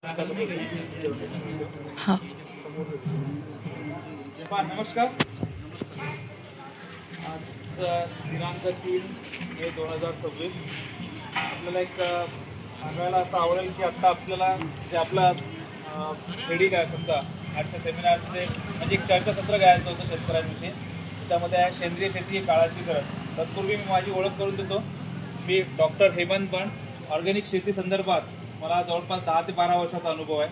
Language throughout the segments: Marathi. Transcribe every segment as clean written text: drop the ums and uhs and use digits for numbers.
हां. नमस्कार. आज दिनांक 3 मे 2026. आपल्याला एक सांगायला असं आवडेल की आत्ता आपल्याला जे आपला हेडिंग आहे समजा आजच्या सेमिनारचे म्हणजे एक चर्चासत्र घ्यायचं होतं शेतकऱ्यांविषयी. त्यामध्ये आहे सेंद्रिय शेती ही काळाची गरज. तत्पूर्वी मी माझी ओळख करून देतो. मी डॉक्टर हेमंत बन. ऑर्गॅनिक शेती संदर्भात मला जवळपास 10 ते 12 वर्षाचा अनुभव आहे.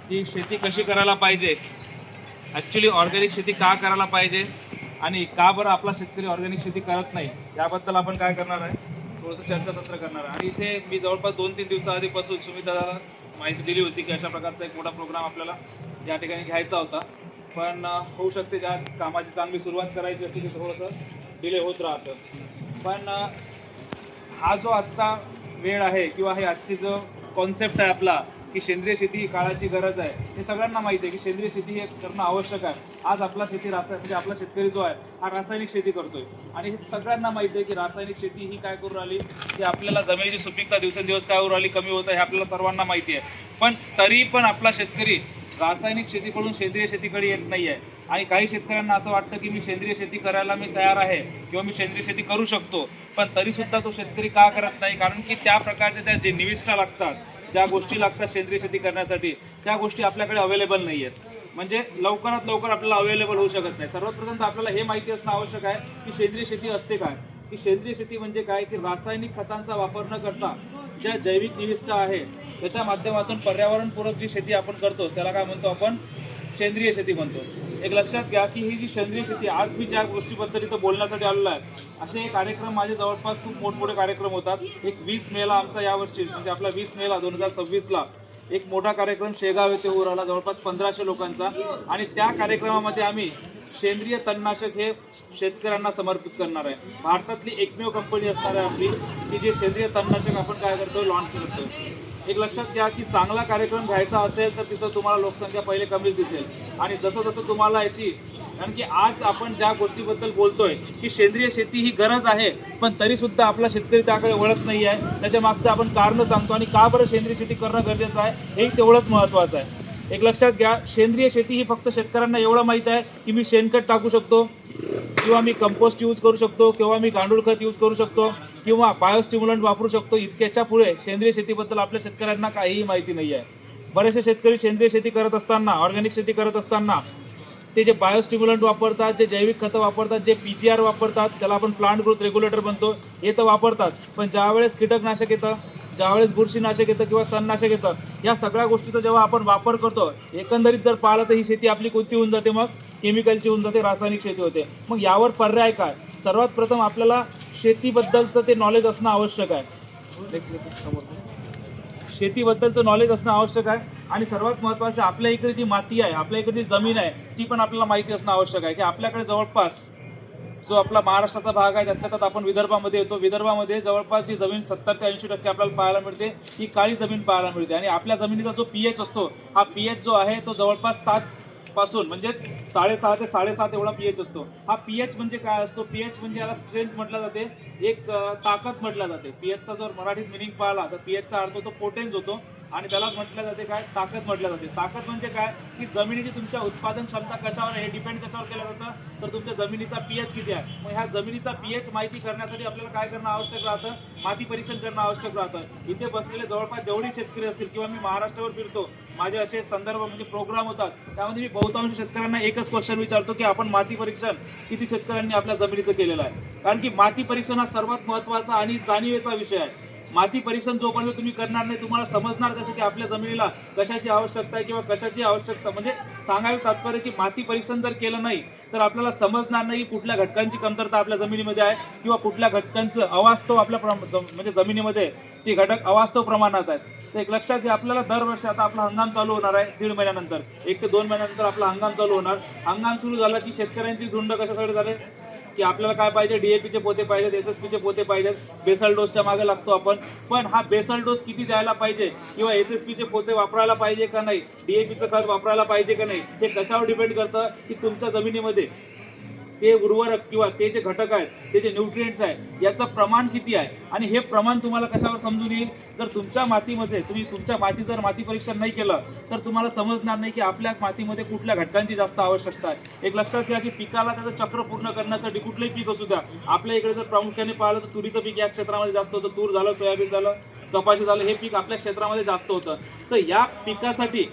ती शेती कशी करायला पाहिजे, ॲक्च्युली ऑर्गॅनिक शेती का करायला पाहिजे आणि का बरं आपला शेतकरी ऑर्गॅनिक शेती करत नाही, याबद्दल आपण काय करणार आहे, थोडंसं चर्चासत्र करणार आहे. आणि इथे मी जवळपास 2-3 दिवसाआधीपासून सुमितदादाला माहिती दिली होती की अशा प्रकारचा एक मोठा प्रोग्राम आपल्याला या ठिकाणी घ्यायचा होता. पण होऊ शकते ज्या कामाची चांगली सुरुवात करायची असते ते थोडंसं डिले होत राहतं. पण हा जो आजचा वेळ आहे किंवा हे आजची जो कॉन्सेप्ट आहे आपला की सेंद्रिय शेती ही काळाची गरज आहे, हे सगळ्यांना माहिती आहे की सेंद्रिय शेती हे करणं आवश्यक आहे. आज आपला शेती म्हणजे आपला शेतकरी जो आहे हा रासायनिक शेती करतोय आणि हे सगळ्यांना माहिती आहे की रासायनिक शेती ही काय करू राहिली की आपल्याला जमिनीची सुपीकता दिवसेंदिवस काय होऊ राहिली, कमी होत आहे, हे आपल्याला सर्वांना माहिती आहे. पण तरी पण आपला शेतकरी रासायनिक शेतीकडून सेंद्रिय शेतीकडे येत नाही आहे. आणि काही शेतकऱ्यांना असं वाटतं की मी सेंद्रिय शेती करायला मी तयार आहे किंवा मी सेंद्रिय शेती करू शकतो, पण तरीसुद्धा तो शेतकरी का करत नाही? कारण की त्या प्रकारच्या ज्या जे निविष्ठा लागतात, ज्या गोष्टी लागतात सेंद्रिय शेती करण्यासाठी, त्या गोष्टी आपल्याकडे अवेलेबल नाही आहेत. म्हणजे लवकरात लवकर आपल्याला अवेलेबल होऊ शकत नाही. सर्वात प्रथम आपल्याला हे माहिती असणं आवश्यक आहे की सेंद्रिय शेती असते काय, की सेंद्रिय शेती म्हणजे काय, की रासायनिक खतांचा वापर न करता ज्या जैविक निविष्ठा आहे त्याच्या माध्यमातून पर्यावरणपूरक जी शेती आपण करतो त्याला काय म्हणतो आपण, सेंद्रिय शेती म्हणतो. एक लक्षात घ्या की ही जी सेंद्रिय शेती, आज मी ज्या गोष्टीबद्दल इथं बोलण्यासाठी आलेलो आहे, असे कार्यक्रम माझे जवळपास खूप मोठमोठे कार्यक्रम होतात. एक 20 मेला आमचा यावर्षी म्हणजे आपला 20 मेला 2026ला एक मोठा कार्यक्रम शेगाव येथे होऊ राहिला, जवळपास 1500 लोकांचा. आणि त्या कार्यक्रमामध्ये आम्ही सेंद्रिय तणनाशक हे शेतकऱ्यांना समर्पित करणार आहे. भारतातली एकमेव कंपनी असणार आहे आपली की जे सेंद्रिय तणनाशक आपण काय करतो, लॉन्च करतो. एक लक्षात घ्या की चांगला कार्यक्रम घ्यायचा असेल तर तिथं तुम्हाला लोकसंख्या पहिले कमीच दिसेल. आणि जसं जसं तुम्हाला याची, कारण की आज आपण ज्या गोष्टीबद्दल बोलतोय की सेंद्रिय शेती ही गरज आहे, पण तरीसुद्धा आपला शेतकरी त्याकडे वळत नाही आहे. त्याच्या मागचं आपण कारणं सांगतो आणि का बरं सेंद्रिय शेती करणं गरजेचं आहे हे तेवढंच महत्त्वाचं आहे. एक लक्षात घ्या, सेंद्रिय शेती ही फक्त शेतकऱ्यांना एवढं माहीत आहे की मी शेणखत टाकू शकतो किंवा मी कंपोस्ट यूज करू शकतो किंवा मी गांडूळ खत यूज करू शकतो किंवा बायोस्टिम्युलंट वापरू शकतो. इतक्याच्या पुढे सेंद्रिय शेतीबद्दल आपल्या शेतकऱ्यांना काहीही माहिती नाही आहे. बरेचसे शेतकरी सेंद्रिय शेती करत असताना, ऑर्गॅनिक शेती करत असताना ते जे बायोस्टिम्युलंट वापरतात, जे जैविक खतं वापरतात, जे PGR वापरतात, त्याला आपण प्लांट ग्रोथ रेग्युलेटर म्हणतो, हे तर वापरतात. पण ज्यावेळेस कीटकनाशक येतं, ज्यावेळेस बुरशीनाशक येतं किंवा तणनाशक येतं, या सगळ्या गोष्टीचा जेव्हा आपण वापर करतो, एकंदरीत जर पाहिलं तर ही शेती आपली कोणती होऊन जाते, मग केमिकलची होऊन जाते, रासायनिक शेती होते. मग यावर पर्याय काय? सर्वात प्रथम आपल्याला शेतीबद्दलचं ते नॉलेज असणं आवश्यक आहे. शेतीबद्दलचं नॉलेज असणं आवश्यक आहे. आणि सर्वात महत्त्वाचं, आपल्या इकडे जी माती आहे, आपल्या इकडे जी जमीन आहे, ती पण आपल्याला माहिती असणं आवश्यक आहे की आपल्याकडे जवळपास जो आपला महाराष्ट्राचा भाग आहे त्यातल्या त्यात आपण विदर्भामध्ये येतो. विदर्भामध्ये जवळपास जी जमीन 70 ते 80% आपल्याला पाहायला मिळते, ही काळी जमीन पाहायला मिळते. आणि आपल्या जमिनीचा जो pH असतो, हा pH जो आहे तो जवळपास 7 पासून म्हणजेच 6.5 ते 7.5 एवढा pH असतो. हा pH म्हणजे काय असतो? pH म्हणजे याला स्ट्रेंथ म्हटलं जाते, एक ताकद म्हटलं जाते. pHचा जर मराठीत मिनिंग पाहिला तर pHचा अर्थ तो पोटेन्स होतो आणि त्यालाच म्हटलं जाते काय, ताकद म्हटलं जाते. ताकद म्हणजे काय, की जमिनीची तुमच्या उत्पादन क्षमता कशावर आहे, हे डिपेंड कशावर केलं जातं, तर तुमच्या जमिनीचा pH किती आहे. मग ह्या जमिनीचा pH माहिती करण्यासाठी आपल्याला काय करणं आवश्यक राहतं, माती परीक्षण करणं आवश्यक राहतं. इथे बसलेले जवळपास जेवढे शेतकरी असतील किंवा मी महाराष्ट्रावर फिरतो, माझे असे संदर्भ म्हणजे प्रोग्राम होतात, त्यामध्ये मी बहुतांश शेतकऱ्यांना एकच क्वेश्चन विचारतो की आपण माती परीक्षण किती शेतकऱ्यांनी आपल्या जमिनीचं केलेलं आहे. कारण की माती परीक्षण हा सर्वात महत्त्वाचा आणि जाणीवेचा विषय आहे. माती परीक्षण जोपर्यंत तुम्ही करणार नाही, तुम्हाला समजणार कसं की आपल्या जमिनीला कशाची आवश्यकता आहे किंवा कशाची आवश्यकता, म्हणजे सांगायला तात्पर्य की माती परीक्षण जर केलं नाही तर आपल्याला समजणार नाही कुठल्या घटकांची कमतरता आपल्या जमिनीमध्ये आहे किंवा कुठल्या घटकांचं अवास्तव आपल्या म्हणजे जमिनीमध्ये ते घटक अवास्तव प्रमाणात आहेत. तर एक लक्षात घ्या, आपल्याला दरवर्षी आता आपला हंगाम चालू होणार आहे 1.5 महिन्यानंतर, 1 ते 2 महिन्यानंतर आपला हंगाम चालू होणार. हंगाम सुरू झाला की शेतकऱ्यांची झुंड कशासाठी झाले की आपल्याला काय पाहिजे, DAPचे पोते पाहिजेत, SSPचे पोते पाहिजेत, बेसल डोसच्या मागे लागतो आपण. पण हा बेसल डोस किती द्यायला पाहिजे किंवा SSPचे पोते वापरायला पाहिजे का नाही, DAPचं खत वापरायला पाहिजे का नाही, हे कशावर डिपेंड करतं की तुमच्या जमिनीमध्ये ते उर्वरक किंवा ते जे घटक आहेत, ते जे न्यूट्रिएंट्स आहेत, याचं प्रमाण किती आहे आणि हे प्रमाण तुम्हाला कशावर समजून येईल? जर तुमच्या मातीमध्ये तुम्ही तुमच्या जर माती परीक्षण नाही केलं तर तुम्हाला समजणार नाही की आपल्या मातीमध्ये कुठल्या घटकांची जास्त आवश्यकता आहे. एक लक्षात घ्या की पिकाला त्याचं चक्र पूर्ण करण्यासाठी कुठलंही पीक असू द्या, आपल्या इकडे जर प्रामुख्याने पाहिलं तर तुरीचं पीक या क्षेत्रामध्ये जास्त होतं, तूर झालं, सोयाबीन झालं, कपाशी झालं, हे पीक आपल्या क्षेत्रामध्ये जास्त होतं. तर या पिकासाठी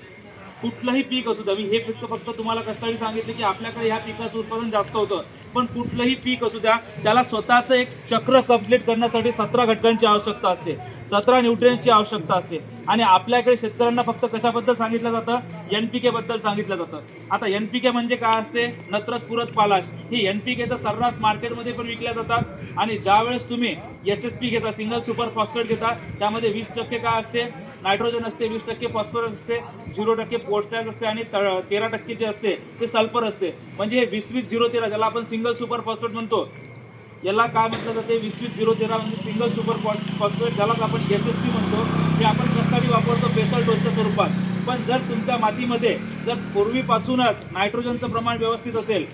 कुठलंही पीक असू द्या, मी हे फक्त तुम्हाला कशासाठी सांगितलं की आपल्याकडे ह्या पिकाचं उत्पादन जास्त होतं, पण कुठलंही पीक असू द्या त्याला स्वतःचं एक चक्र कंप्लीट करण्यासाठी 17 घटकांची आवश्यकता असते, 17 न्यूट्रिएंट्सची आवश्यकता असते. आणि आपल्याकडे शेतकऱ्यांना फक्त कशाबद्दल सांगितलं जातं? NPK बद्दल सांगितलं जातं. आता NPK म्हणजे काय असते? नत्र, स्फुरद, पालाश. ही NPK तर सर्रास मार्केटमध्ये पण विकल्या जातात आणि ज्यावेळेस तुम्ही SSP घेता, सिंगल सुपर फॉस्फेट घेता, त्यामध्ये 20% काय असते? नायट्रोजन असते, 20% फॉस्फरस असते, 0% पोटॅश असते आणि 13% जे असते ते सल्फर असते. म्हणजे हे 20-20-0-13 ज्याला आपण सिंगल सुपर फॉस्फेट म्हणतो, याला काय म्हटलं जाते? 20-20-0-13 म्हणजे सिंगल सुपर फॉस्फेट, ज्यालाच आपण SSP म्हणतो. हे आपण कशासाठी वापरतो? बेसल डोसच्या स्वरूपात. पण जर तुमच्या मातीमध्ये जर पूर्वीपासूनच नायट्रोजनचं प्रमाण व्यवस्थित असेल,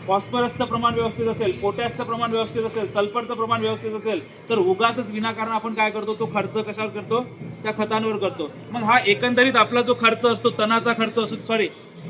फॉस्फरसचं प्रमाण व्यवस्थित असेल, पोटॅशचं प्रमाण व्यवस्थित असेल, सल्फरचं प्रमाण व्यवस्थित असेल, तर उगाचच विनाकारण आपण काय करतो? तो खर्च कशावर करतो? त्या खतांवर करतो. मग हा एकंदरीत आपला जो खर्च असतो, तणाचा खर्च असतो,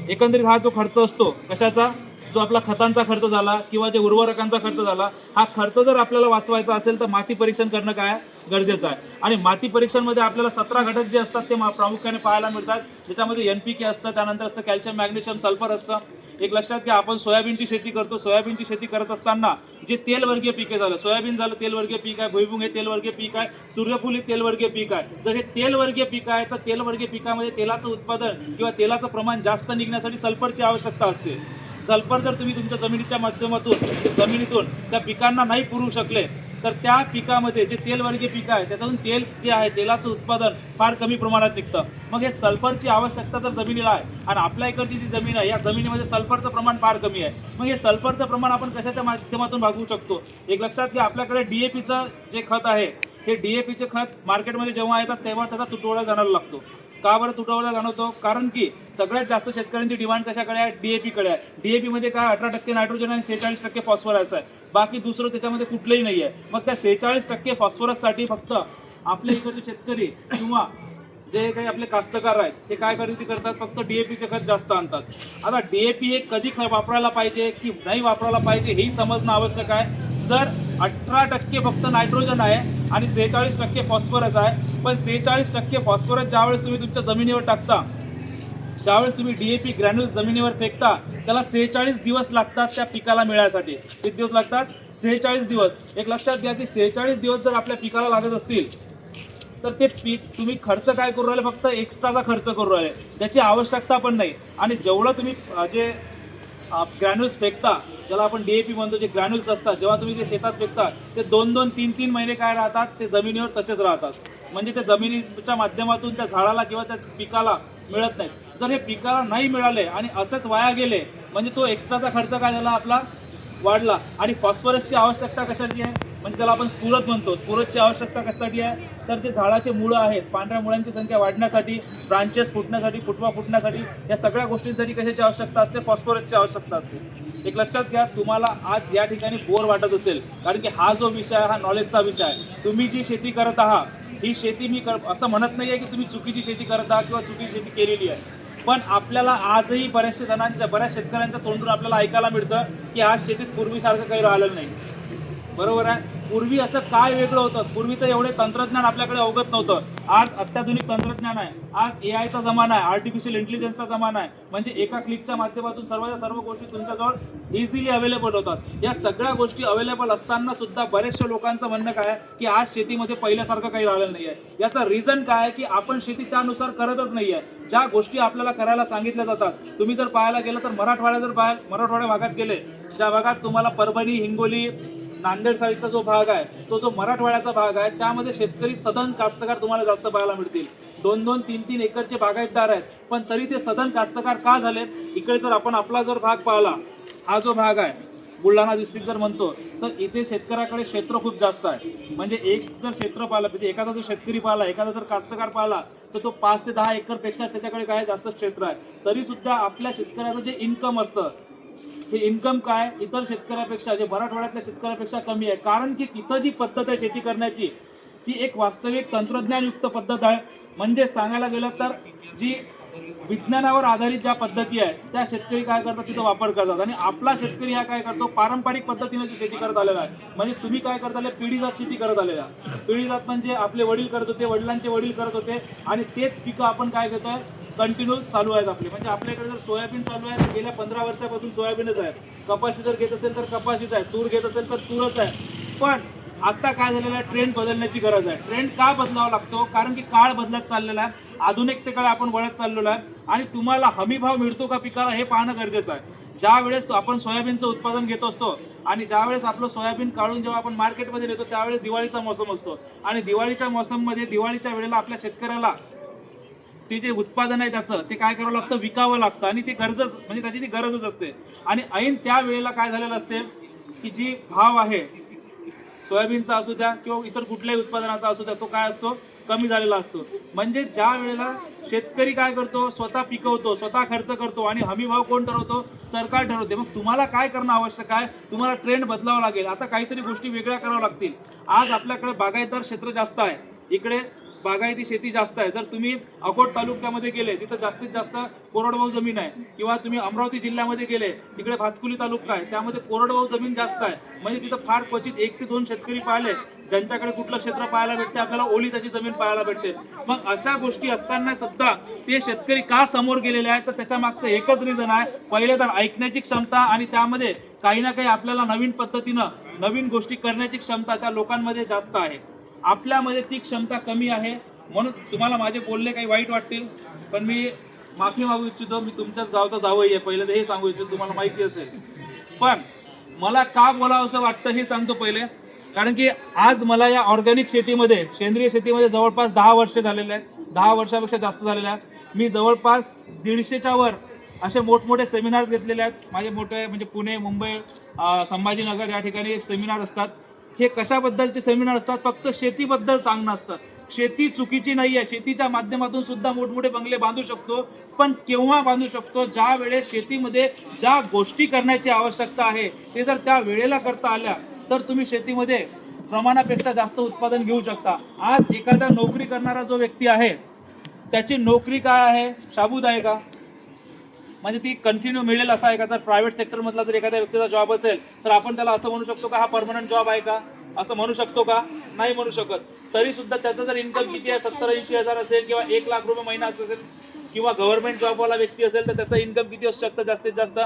एकंदरीत हा जो खर्च असतो कशाचा? जो आपला खतांचा खर्च झाला किंवा जे उर्वरकांचा खर्च झाला, हा खर्च जर आपल्याला वाचवायचा असेल तर माती परीक्षण करणं काय गरजेचं आहे. आणि माती परीक्षणमध्ये आपल्याला 17 घटक जे असतात ते प्रामुख्याने पाहायला मिळतात. ज्याच्यामध्ये NPK असतं, त्यानंतर असतं कॅल्शियम, मॅग्नेशियम, सल्फर असतं. एक लक्षात घ्या, आपण सोयाबीनची शेती करतो, सोयाबीनची शेती करत असताना जे तेलवर्गीय पिके झालं, सोयाबीन झालं तेलवर्गीय पीक आहे, भुईमुग हे तेलवर्गीय पीक आहे, सूर्यफूल हे तेलवर्गीय पीक आहे. जर हे तेलवर्गीय पीक आहे तर तेलवर्गीय पिकामध्ये तेलाचं उत्पादन किंवा तेलाचं प्रमाण जास्त निघण्यासाठी सल्फरची आवश्यकता असते. सल्फर जर तुम्ही तुमच्या जमिनीच्या माध्यमातून जमिनीतून त्या पिकांना नाही पुरवू शकले तर त्या पिकामध्ये जे तेलवर्गीय पीक आहे त्याच्यातून तेल जे आहे, तेलाचं उत्पादन फार कमी प्रमाणात निघतं. मग हे सल्फरची आवश्यकता जर जमिनीला आहे आणि आपल्या इकडची जी जमीन आहे या जमिनीमध्ये सल्फरचं प्रमाण फार कमी आहे, मग हे सल्फरचं प्रमाण आपण कशाच्या माध्यमातून भागवू शकतो? एक लक्षात घ्या, आपल्याकडे DAPचं जे खत आहे, हे DAPचे खत मार्केटमध्ये जेव्हा येतात तेव्हा त्याचा तुटवडा जाणवायला लागतो. का बरं तुटवडा जाणवतो? कारण की सगळ्यात जास्त शेतकऱ्यांची डिमांड कशाकडे आहे? DAP कडे आहे. DAP मध्ये काय 18% नायट्रोजन आणि 46% फॉस्फरस आहे. बाकी दुसरं त्याच्यामध्ये कुठलंही नाही आहे. मग त्या 46% फॉस्फरससाठी फक्त आपल्या इकडचे शेतकरी किंवा जे काही आपले कास्तकार आहेत ते काय खरेदी करतात? फक्त DAPचे खत जास्त आणतात. आता DAP हे कधी वापरायला पाहिजे की नाही वापरायला पाहिजे हेही समजणं आवश्यक आहे. जर 18% फक्त नायट्रोजन आहे आणि 46% फॉस्फरस आहे, पण 46% फॉस्फरस ज्यावेळेस तुम्ही तुमच्या जमिनीवर टाकता, ज्यावेळेस तुम्ही DAP ग्रॅन्युल्स जमिनीवर फेकता, त्याला 46 दिवस लागतात त्या पिकाला मिळायसाठी. किती दिवस लागतात? 46 दिवस. एक लक्षात घ्या की 46 दिवस जर आपल्या पिकाला लागत असतील तर ते पीक तुम्ही खर्च काय करू राहिले? फक्त एक्स्ट्राचा खर्च करू राहिले, त्याची आवश्यकता पण नाही. आणि जेवढं तुम्ही जे ग्रॅन्युल्स फेकता, ज्याला आपण DAP म्हणतो, जे ग्रॅन्युल्स असतात जेव्हा तुम्ही ते शेतात फेकता ते 2-2, 3-3 महिने काय राहतात? ते जमिनीवर तसेच राहतात. म्हणजे ते जमिनीच्या माध्यमातून त्या झाडाला किंवा त्या पिकाला मिळत नाहीत. जर हे पिकाला नाही मिळाले आणि असंच वाया गेले म्हणजे तो एक्स्ट्राचा खर्च काय झाला? आपला वाढला. आणि फॉस्फरसची आवश्यकता कशासाठी आहे? म्हणजे त्याला आपण स्फुरद म्हणतो. स्फुरदची आवश्यकता कशासाठी आहे? तर जे झाडाचे मुळं आहेत, पांढऱ्या मुळांची संख्या वाढण्यासाठी, ब्रांचेस फुटण्यासाठी, फुटवा फुटण्यासाठी, या सगळ्या गोष्टींसाठी कशाची आवश्यकता असते? फॉस्फरसची आवश्यकता असते. एक लक्षात घ्या, तुम्हाला आज या ठिकाणी बोर वाटत असेल कारण की हा जो विषय आहे हा नॉलेजचा विषय आहे. तुम्ही जी शेती करत आहात ही शेती मी असं म्हणत नाही आहे की तुम्ही चुकीची शेती करत आहात किंवा चुकीची शेती केलेली आहे, पण आपल्याला आजही बऱ्याच शेतकऱ्यांच्या तोंडून आपल्याला ऐकायला मिळतं की आज शेतीत पूर्वीसारखं काही राहिलेलं नाही. बरोबर आहे? पूर्वी असं काय वेगळं होतं? पूर्वी तर एवढे तंत्रज्ञान आपल्याकडे अवगत नव्हतं. आज अत्याधुनिक तंत्रज्ञान आहे. आज AIचा जमाना आहे, आर्टिफिशियल इंटेलिजन्सचा जमाना आहे. म्हणजे एका क्लिकच्या माध्यमातून सर्व गोष्टी तुमच्याजवळ इझिली अवेलेबल होतात. या सगळ्या गोष्टी अवेलेबल असताना सुद्धा बरेचशा लोकांचं म्हणणं काय आहे की आज शेतीमध्ये पहिल्यासारखं काही राहिलेलं नाही आहे. याचं रिझन काय आहे की आपण शेती त्यानुसार करतच नाही आहे. ज्या गोष्टी आपल्याला करायला सांगितल्या जातात, तुम्ही जर पाहायला गेलं तर मराठवाड्या भागात गेले, ज्या भागात तुम्हाला परभणी, हिंगोली, नांदेड साईडचा जो भाग आहे, तो जो मराठवाड्याचा भाग आहे, त्यामध्ये शेतकरी सधन कास्तकार तुम्हाला जास्त पाहायला मिळतील. 2-2, 3-3 एकरचे बागायतदार आहेत, पण तरी ते सधन कास्तकार का झाले? इकडे जर आपण आपला जर भाग पाहिला, हा जो भाग आहे बुलढाणा डिस्ट्रिक्ट जर म्हणतो, तर इथे शेतकऱ्याकडे क्षेत्र खूप जास्त आहे. म्हणजे एक जर क्षेत्र पाहिलं, म्हणजे एखादा जर शेतकरी पाहिला, एखादा जर कास्तकार पाहिला, तर तो 5 ते 10 एकरपेक्षा त्याच्याकडे काय जास्त क्षेत्र आहे. तरी सुद्धा आपल्या शेतकऱ्याचं जे इन्कम असतं हे इन्कम काय इतर शेतकऱ्यापेक्षा, जे मराठवाड्यातल्या शेतकऱ्यापेक्षा कमी आहे. कारण की तिथं जी पद्धत आहे शेती करण्याची ती एक वास्तविक तंत्रज्ञानयुक्त पद्धत आहे. म्हणजे सांगायला गेलं तर जी विज्ञानावर आधारित ज्या पद्धती आहे त्या शेतकरी काय करतात तिथं वापर करतात. आणि आपला शेतकरी हा काय करतो, पारंपरिक पद्धतीने जी शेती करत आलेला आहे. म्हणजे तुम्ही काय करत आले, पिढीजात शेती करत आलेला. पिढीजात म्हणजे आपले वडील करत होते, वडिलांचे वडील करत होते, आणि तेच पिकं आपण काय घेतोय कंटिन्यू चालू आहेत आपले. म्हणजे आपल्याकडे जर सोयाबीन चालू आहे तर गेल्या 15 वर्षापासून सोयाबीनच आहे. कपाशी जर घेत असेल तर कपाशीच आहे, तूर घेत असेल तर तूरच आहे. पण आता काय झालेलं आहे, ट्रेंड बदलण्याची गरज आहे. ट्रेंड का बदलावा लागतो, कारण की काळ बदलत चाललेला आहे, आधुनिकतेकडे आपण वळत चाललेलो आहे. आणि तुम्हाला हमी भाव मिळतो का पिकाला हे पाहणं गरजेचं आहे. ज्या वेळेस आपण सोयाबीनचं उत्पादन घेत असतो आणि ज्यावेळेस आपलं सोयाबीन काढून जेव्हा आपण मार्केटमध्ये नेतो त्यावेळेस दिवाळीचा मोसम असतो. आणि दिवाळीच्या मोसममध्ये दिवाळीच्या वेळेला आपल्या शेतकऱ्याला ते जे उत्पादन आहे त्याचं ते काय करावं लागतं, विकावं लागतं. आणि ते गरजच म्हणजे त्याची ती गरजच असते. आणि ऐन त्या वेळेला काय झालेलं असते की जी भाव आहे सोयाबीनचा असू द्या किंवा इतर कुठल्याही उत्पादनाचा असू द्या तो काय असतो, कमी झालेला असतो. म्हणजे ज्या वेळेला शेतकरी काय करतो, स्वतः पिकवतो, स्वतः खर्च करतो, आणि हमी भाव कोण ठरवतो, सरकार ठरवते. मग तुम्हाला काय करणं आवश्यक आहे, तुम्हाला ट्रेंड बदलावा लागेल. आता काहीतरी गोष्टी वेगळ्या कराव्या लागतील. आज आपल्याकडे बागायतदार क्षेत्र जास्त आहे, इकडे बागायती शेती जास्त आहे. जर तुम्ही अकोट तालुक्यामध्ये गेले जिथं जास्तीत जास्त कोरडवाहू जमीन आहे, किंवा तुम्ही अमरावती जिल्ह्यामध्ये गेले तिकडे भातकुली तालुका आहे त्यामध्ये कोरडवाहू जमीन जास्त आहे. म्हणजे तिथं फार क्वचित 1 ते 2 शेतकरी पाहिले ज्यांच्याकडे कुठलं क्षेत्र पाहायला भेटते, आपल्याला ओली त्याची जमीन पाहायला भेटते. मग अशा गोष्टी असताना सुद्धा ते शेतकरी का समोर गेलेले आहेत, तर त्याच्या मागचं एकच रिझन आहे. पहिले तर ऐकण्याची क्षमता, आणि त्यामध्ये काही ना काही आपल्याला नवीन पद्धतीनं नवीन गोष्टी करण्याची क्षमता त्या लोकांमध्ये जास्त आहे. आपल्यामध्ये ती क्षमता कमी आहे. म्हणून तुम्हाला माझे बोलले काही वाईट वाटतील, पण मी माफी मागू इच्छितो. मी तुमच्याच गावचा जावई आहे, पहिलं तर हे सांगू इच्छितो, तुम्हाला माहिती असेल. पण मला का बोलावं असं वाटतं हे सांगतो पहिले. कारण की आज मला या ऑर्गॅनिक शेतीमध्ये, सेंद्रिय शेतीमध्ये जवळपास 10 वर्ष झालेले आहेत, 10 वर्षापेक्षा जास्त झालेले आहेत. मी जवळपास 150च्या वर असे मोठमोठे सेमिनार्स घेतलेले आहेत. माझे मोठे म्हणजे पुणे, मुंबई, संभाजीनगर या ठिकाणी सेमिनार असतात. हे कशाबद्दलचे सेमिनार असतात, फक्त शेतीबद्दल सांगणं असतं. शेती चुकीची नाही आहे, शेतीच्या माध्यमातून सुद्धा मोठमोठे बंगले बांधू शकतो. पण केव्हा बांधू शकतो, ज्या वेळेस शेतीमध्ये ज्या गोष्टी करण्याची आवश्यकता आहे ते जर त्या वेळेला करता आल्या तर तुम्ही शेतीमध्ये प्रमाणापेक्षा जास्त उत्पादन घेऊ शकता. आज एखादा नोकरी करणारा जो व्यक्ती आहे त्याची नोकरी काय आहे, शाबूत आहे का, म्हणजे ती कंटिन्यू मिळेल असा आहे का. जर प्रायव्हेट सेक्टर मधला जर एखाद्या व्यक्तीचा जॉब असेल तर आपण त्याला असं म्हणू शकतो का हा परमनंट जॉब आहे का, असं म्हणू शकतो का, नाही म्हणू शकत. तरी सुद्धा त्याचं जर इन्कम किती आहे, 70-80 हजार असेल किंवा 1 लाख रुपये महिना असेल, किंवा गव्हर्नमेंट जॉबवाला व्यक्ती असेल तर त्याचं इन्कम किती असू शकतं, जास्तीत जास्त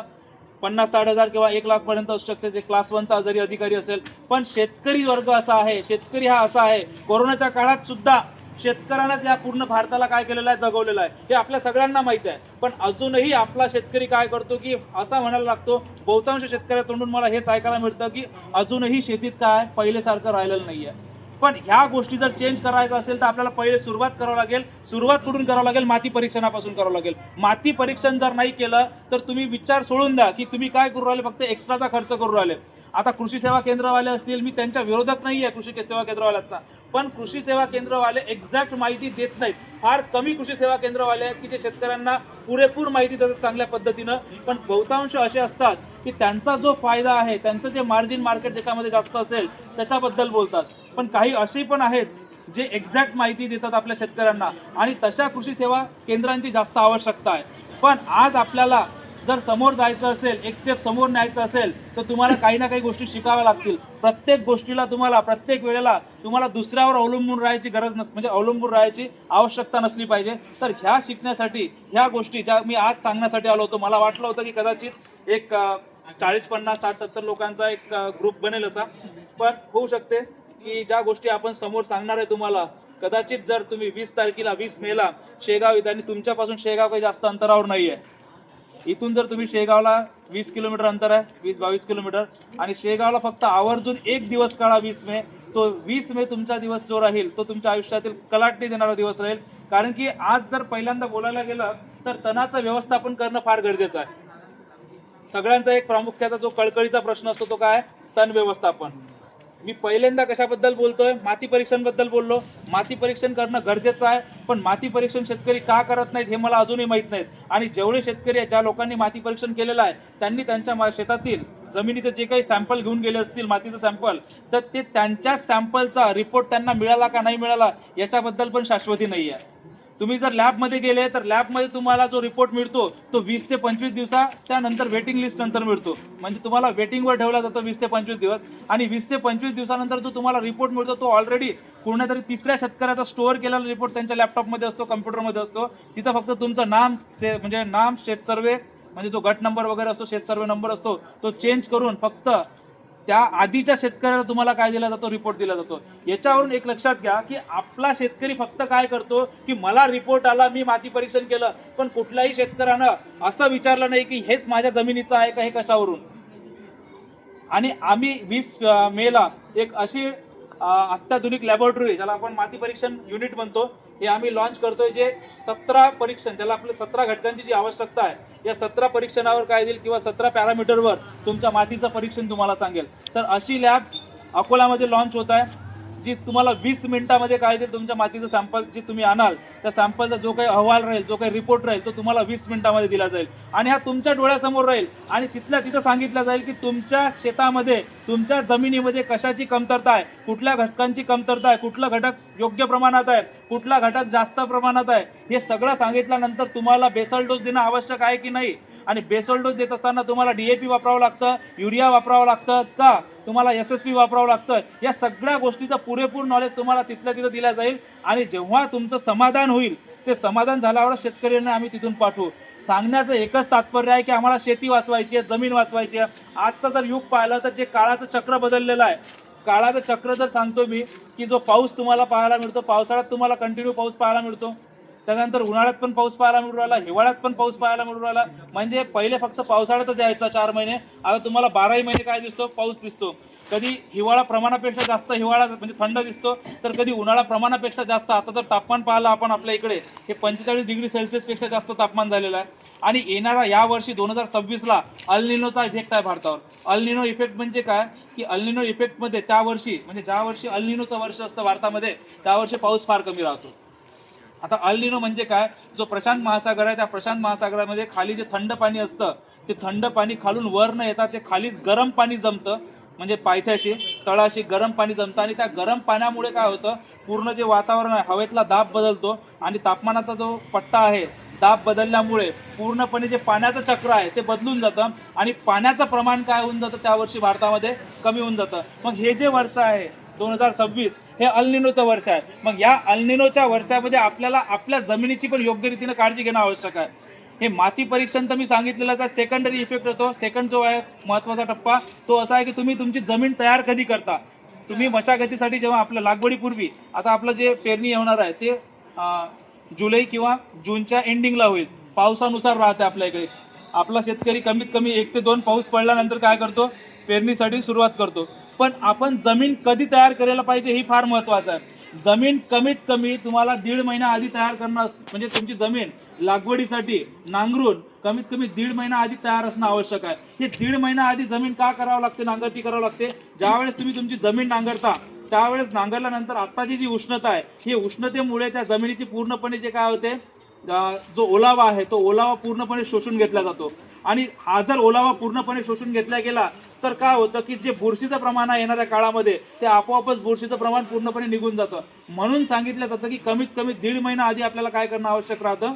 50-60 हजार किंवा 1 लाख पर्यंत असू शकते, जे क्लास 1चा जरी अधिकारी असेल. पण शेतकरी वर्ग असा आहे, शेतकरी हा असा आहे, कोरोनाच्या काळात सुद्धा शेतकऱ्यांनाच या पूर्ण भारताला काय केलेलं आहे, जगवलेलं आहे, हे आपल्या सगळ्यांना माहिती आहे. पण अजूनही आपला शेतकरी काय करतो की असा म्हणायला लागतो, बहुतांश शेतकऱ्या तोंडून मला हेच ऐकायला मिळतं की अजूनही शेतीत काय पहिलेसारखं राहिलेलं नाहीये. पण ह्या गोष्टी जर चेंज करायचं असेल तर आपल्याला पहिले सुरुवात करावं लागेल. सुरुवात कुठून करावं लागेल, माती परीक्षणापासून करावं लागेल. माती परीक्षण जर नाही केलं तर तुम्ही विचार सोडून द्या की तुम्ही काय करू राहिले, फक्त एक्स्ट्राचा खर्च करू राहिले. आता कृषी सेवा केंद्रवाले असतील, मी त्यांच्या विरोधात नाही आहे कृषी सेवा केंद्रवाल्यांचा, पण कृषी सेवा केंद्रवाले एक्झॅक्ट माहिती देत नाहीत. फार कमी कृषी सेवा केंद्रवाले आहेत की जे शेतकऱ्यांना पुरेपूर माहिती देतात चांगल्या पद्धतीनं. पण बहुतांश असे असतात की त्यांचा जो फायदा आहे, त्यांचं जे मार्जिन मार्केट ज्याच्यामध्ये जास्त असेल त्याच्याबद्दल बोलतात. पण काही असे पण आहेत जे एक्झॅक्ट माहिती देतात आपल्या शेतकऱ्यांना, आणि तशा कृषी सेवा केंद्रांची जास्त आवश्यकता आहे. पण आज आपल्याला जर समोर जायचं असेल, एक स्टेप समोर न्यायचं असेल तर तुम्हाला काही ना काही गोष्टी शिकाव्या लागतील. प्रत्येक गोष्टीला तुम्हाला, प्रत्येक वेळेला तुम्हाला दुसऱ्यावर अवलंबून राहायची गरज म्हणजे अवलंबून राहायची आवश्यकता नसली पाहिजे. तर ह्या शिकण्यासाठी, ह्या गोष्टी ज्या मी आज सांगण्यासाठी आलो होतो, मला वाटलं होतं की कदाचित एक 40, 50, 60, 70 लोकांचा एक ग्रुप बनेल असा, पण होऊ शकते की ज्या गोष्टी आपण समोर सांगणार आहे तुम्हाला, कदाचित जर तुम्ही 20 तारखेला 20 मेला शेगाव येत, आणि तुमच्यापासून शेगाव काही जास्त अंतरावर नाही आहे. इथून जर तुम्ही शेगावला 20 किलोमीटर अंतर आहे, 20-22 किलोमीटर, आणि शेगावला फक्त आवर्जून 1 दिवस काढा 20 मे, तो 20 मे तुमचा दिवस जो राहील तो तुमच्या आयुष्यातील कलाटणी देणारा दिवस राहील. कारण की आज जर पहिल्यांदा बोलायला गेलं तर तणाचं व्यवस्थापन करणं फार गरजेचं आहे. सगळ्यांचा एक प्रामुख्याचा जो कळकळीचा प्रश्न असतो तो काय, तण व्यवस्थापन. मी पहिल्यांदा कशाबद्दल बोलतोय, माती परीक्षणाबद्दल बोललो. माती परीक्षण करणं गरजेचं आहे, पण माती परीक्षण शेतकरी का करत नाहीत हे मला अजूनही माहीत नाहीत. आणि जेवढे शेतकरी आहेत, ज्या लोकांनी माती परीक्षण केलेलं आहे, त्यांनी त्यांच्या शेतातील जमिनीचं जे काही सॅम्पल घेऊन गेले असतील, मातीचं सॅम्पल, तर ते त्यांच्या सॅम्पलचा रिपोर्ट त्यांना मिळाला का नाही मिळाला याच्याबद्दल पण शाश्वती नाही आहे. तुम्ही जर लॅबमध्ये गेले तर लॅबमध्ये तुम्हाला जो रिपोर्ट मिळतो तो 20 ते 25 दिवसाच्या नंतर वेटिंग लिस्ट नंतर मिळतो. म्हणजे तुम्हाला वेटिंगवर ठेवला जातो 20 ते 25 दिवस, आणि 20 ते 25 दिवसानंतर जो तुम्हाला रिपोर्ट मिळतो तो ऑलरेडी कोणत्यातरी तिसऱ्या शेतकऱ्याचा स्टोअर केलेला रिपोर्ट त्यांच्या लॅपटॉपमध्ये असतो, कम्प्युटरमध्ये असतो. तिथं फक्त तुमचं नाम, म्हणजे नाम, शेत सर्वे, म्हणजे जो गट नंबर वगैरे असतो, शेत सर्वे नंबर असतो, तो चेंज करून फक्त त्या आधीच्या शेतकऱ्याला तुम्हाला काय दिला जातो, रिपोर्ट दिला जातो. याच्यावरून एक लक्षात घ्या की आपला शेतकरी फक्त काय करतो की मला रिपोर्ट आला, मी माती परीक्षण केलं, पण कुठल्याही शेतकऱ्यानं असं विचारलं नाही की हेच माझ्या जमिनीचं आहे का, हे कशावरून. आणि आम्ही 20 मेला एक अशी अत्याधुनिक लॅबोरेटरी, ज्याला आपण माती परीक्षण युनिट म्हणतो, हे आम्ही लॉन्च करतोय, जे 17 परीक्षण, ज्याला आपल्या 17 घटकांची जी आवश्यकता आहे, या 17 परीक्षणावर काय देईल किंवा 17 पॅरामीटरवर तुमच्या मातीचं परीक्षण तुम्हाला सांगेल. तर अशी लॅब अकोलामध्ये लॉन्च होत आहे, जी तुम्हाला 20 मिनिटामध्ये काय देईल, तुमच्या मातीचं सॅम्पल जे तुम्ही आणाल त्या सॅम्पलचा जो काही अहवाल राहील, जो काही रिपोर्ट राहील, तो तुम्हाला 20 मिनिटामध्ये दिला जाईल. आणि हा तुमच्या डोळ्यासमोर राहील, आणि तिथल्या तिथं सांगितलं जाईल की तुमच्या शेतामध्ये, तुमच्या जमिनीमध्ये कशाची कमतरता आहे, कुठल्या घटकांची कमतरता आहे, कुठला घटक योग्य प्रमाणात आहे, कुठला घटक जास्त प्रमाणात आहे, हे सगळं सांगितल्यानंतर तुम्हाला बेसल डोस देणं आवश्यक आहे की नाही. आणि बेसल डोस देत असताना तुम्हाला DAP वापरावं लागतं, युरिया वापरावं लागतं का, तुम्हाला SSP वापरावं लागतं, या सगळ्या गोष्टीचं पुरेपूर नॉलेज तुम्हाला तिथल्या तिथं दिलं जाईल. आणि जेव्हा तुमचं समाधान होईल, ते समाधान झाल्यावर शेतकऱ्यांना आम्ही तिथून पाठवू. सांगण्याचं एकच तात्पर्य आहे की आम्हाला शेती वाचवायची आहे, जमीन वाचवायची आहे. आजचं जर युग पाहिलं तर जे काळाचं चक्र बदललेलं आहे, काळाचं चक्र जर सांगतो मी की जो पाऊस तुम्हाला पाहायला मिळतो, पावसाळ्यात तुम्हाला कंटिन्यू पाऊस पाहायला मिळतो, त्यानंतर उन्हाळ्यात पण पाऊस पाहायला मिळू राहिला, हिवाळ्यात पण पाऊस पाहायला मिळू राहिला. म्हणजे पहिले फक्त पावसाळ्यातच यायचा 4 महिने, आता तुम्हाला 12ही महिने काय दिसतो, पाऊस दिसतो. कधी हिवाळा प्रमाणापेक्षा जास्त हिवाळा म्हणजे थंड दिसतो, तर कधी उन्हाळा प्रमाणापेक्षा जास्त. आता जर तापमान पाहिलं आपण आपल्या इकडे, हे 45 डिग्री सेल्सिअसपेक्षा जास्त तापमान झालेलं आहे. आणि येणारा या वर्षी 2026ला अल्निनोचा इफेक्ट आहे भारतावर. अल्निनो इफेक्ट म्हणजे काय की अल्निनो इफेक्टमध्ये त्या वर्षी, म्हणजे ज्या वर्षी अल्निनोचं वर्ष असतं भारतामध्ये, त्या वर्षी पाऊस फार कमी राहतो. आता अल्निनो म्हणजे काय, जो प्रशांत महासागर आहे, त्या प्रशांत महासागरामध्ये खाली जे थंड पाणी असतं, ते थंड पाणी खालून वर न येतात, ते खालीच गरम पाणी जमतं, म्हणजे पायथ्याशी तळाशी गरम पाणी जमतं. आणि त्या गरम पाण्यामुळे काय होतं, पूर्ण जे वातावरण आहे, हवेतला दाब बदलतो, आणि तापमानाचा जो पट्टा आहे, दाब बदलल्यामुळे पूर्णपणे जे पाण्याचं चक्र आहे ते बदलून जातं, आणि पाण्याचं प्रमाण काय होऊन जातं, त्या वर्षी भारतामध्ये कमी होऊन जातं. मग हे जे वर्ष आहे 2026, हे अल्निनोचं वर्ष आहे. मग या अल्निनोच्या वर्षामध्ये आपल्याला आपल्या जमिनीची पण योग्य रीतीने काळजी घेणं आवश्यक आहे. हे माती परीक्षण तर मी सांगितलेलं, तर सेकंडरी इफेक्ट होतो. सेकंड जो आहे महत्त्वाचा टप्पा, तो असा आहे की तुम्ही तुमची जमीन तयार कधी करता. तुम्ही मशागतीसाठी जेव्हा आपल्या लागवडीपूर्वी, आता आपलं जे पेरणी होणार आहे ते जुलै किंवा जूनच्या एंडिंगला होईल, पावसानुसार राहते आपल्या इकडे. आपला शेतकरी कमीत कमी 1 ते 2 पाऊस पडल्यानंतर काय करतो, पेरणीसाठी सुरुवात करतो. पण आपण जमीन कधी तयार करायला पाहिजे ही फार महत्त्वाचं आहे. जमीन कमीत कमी तुम्हाला 1.5 महिना आधी तयार करणं, म्हणजे तुमची जमीन लागवडीसाठी नांगरून कमीत कमी 1.5 महिना आधी तयार असणं आवश्यक आहे. हे 1.5 महिना आधी जमीन का करावं लागते, नांगरटी करावं लागते. ज्यावेळेस तुम्ही तुमची जमीन नांगरता, त्यावेळेस नांगरल्यानंतर आत्ताची जी उष्णता आहे, ही उष्णतेमुळे त्या जमिनीची पूर्णपणे जे काय होते, जो ओलावा आहे तो ओलावा पूर्णपणे शोषून घेतला जातो. आणि हा जर ओलावा पूर्णपणे शोषून घेतला गेला तर काय होतं की जे बुरशीचं प्रमाण आहे येणाऱ्या काळामध्ये, ते आपोआपच बुरशीचं प्रमाण पूर्णपणे निघून जातं. म्हणून सांगितलं जातं की कमीत कमी 1.5 महिना आधी आपल्याला काय करणं आवश्यक राहतं,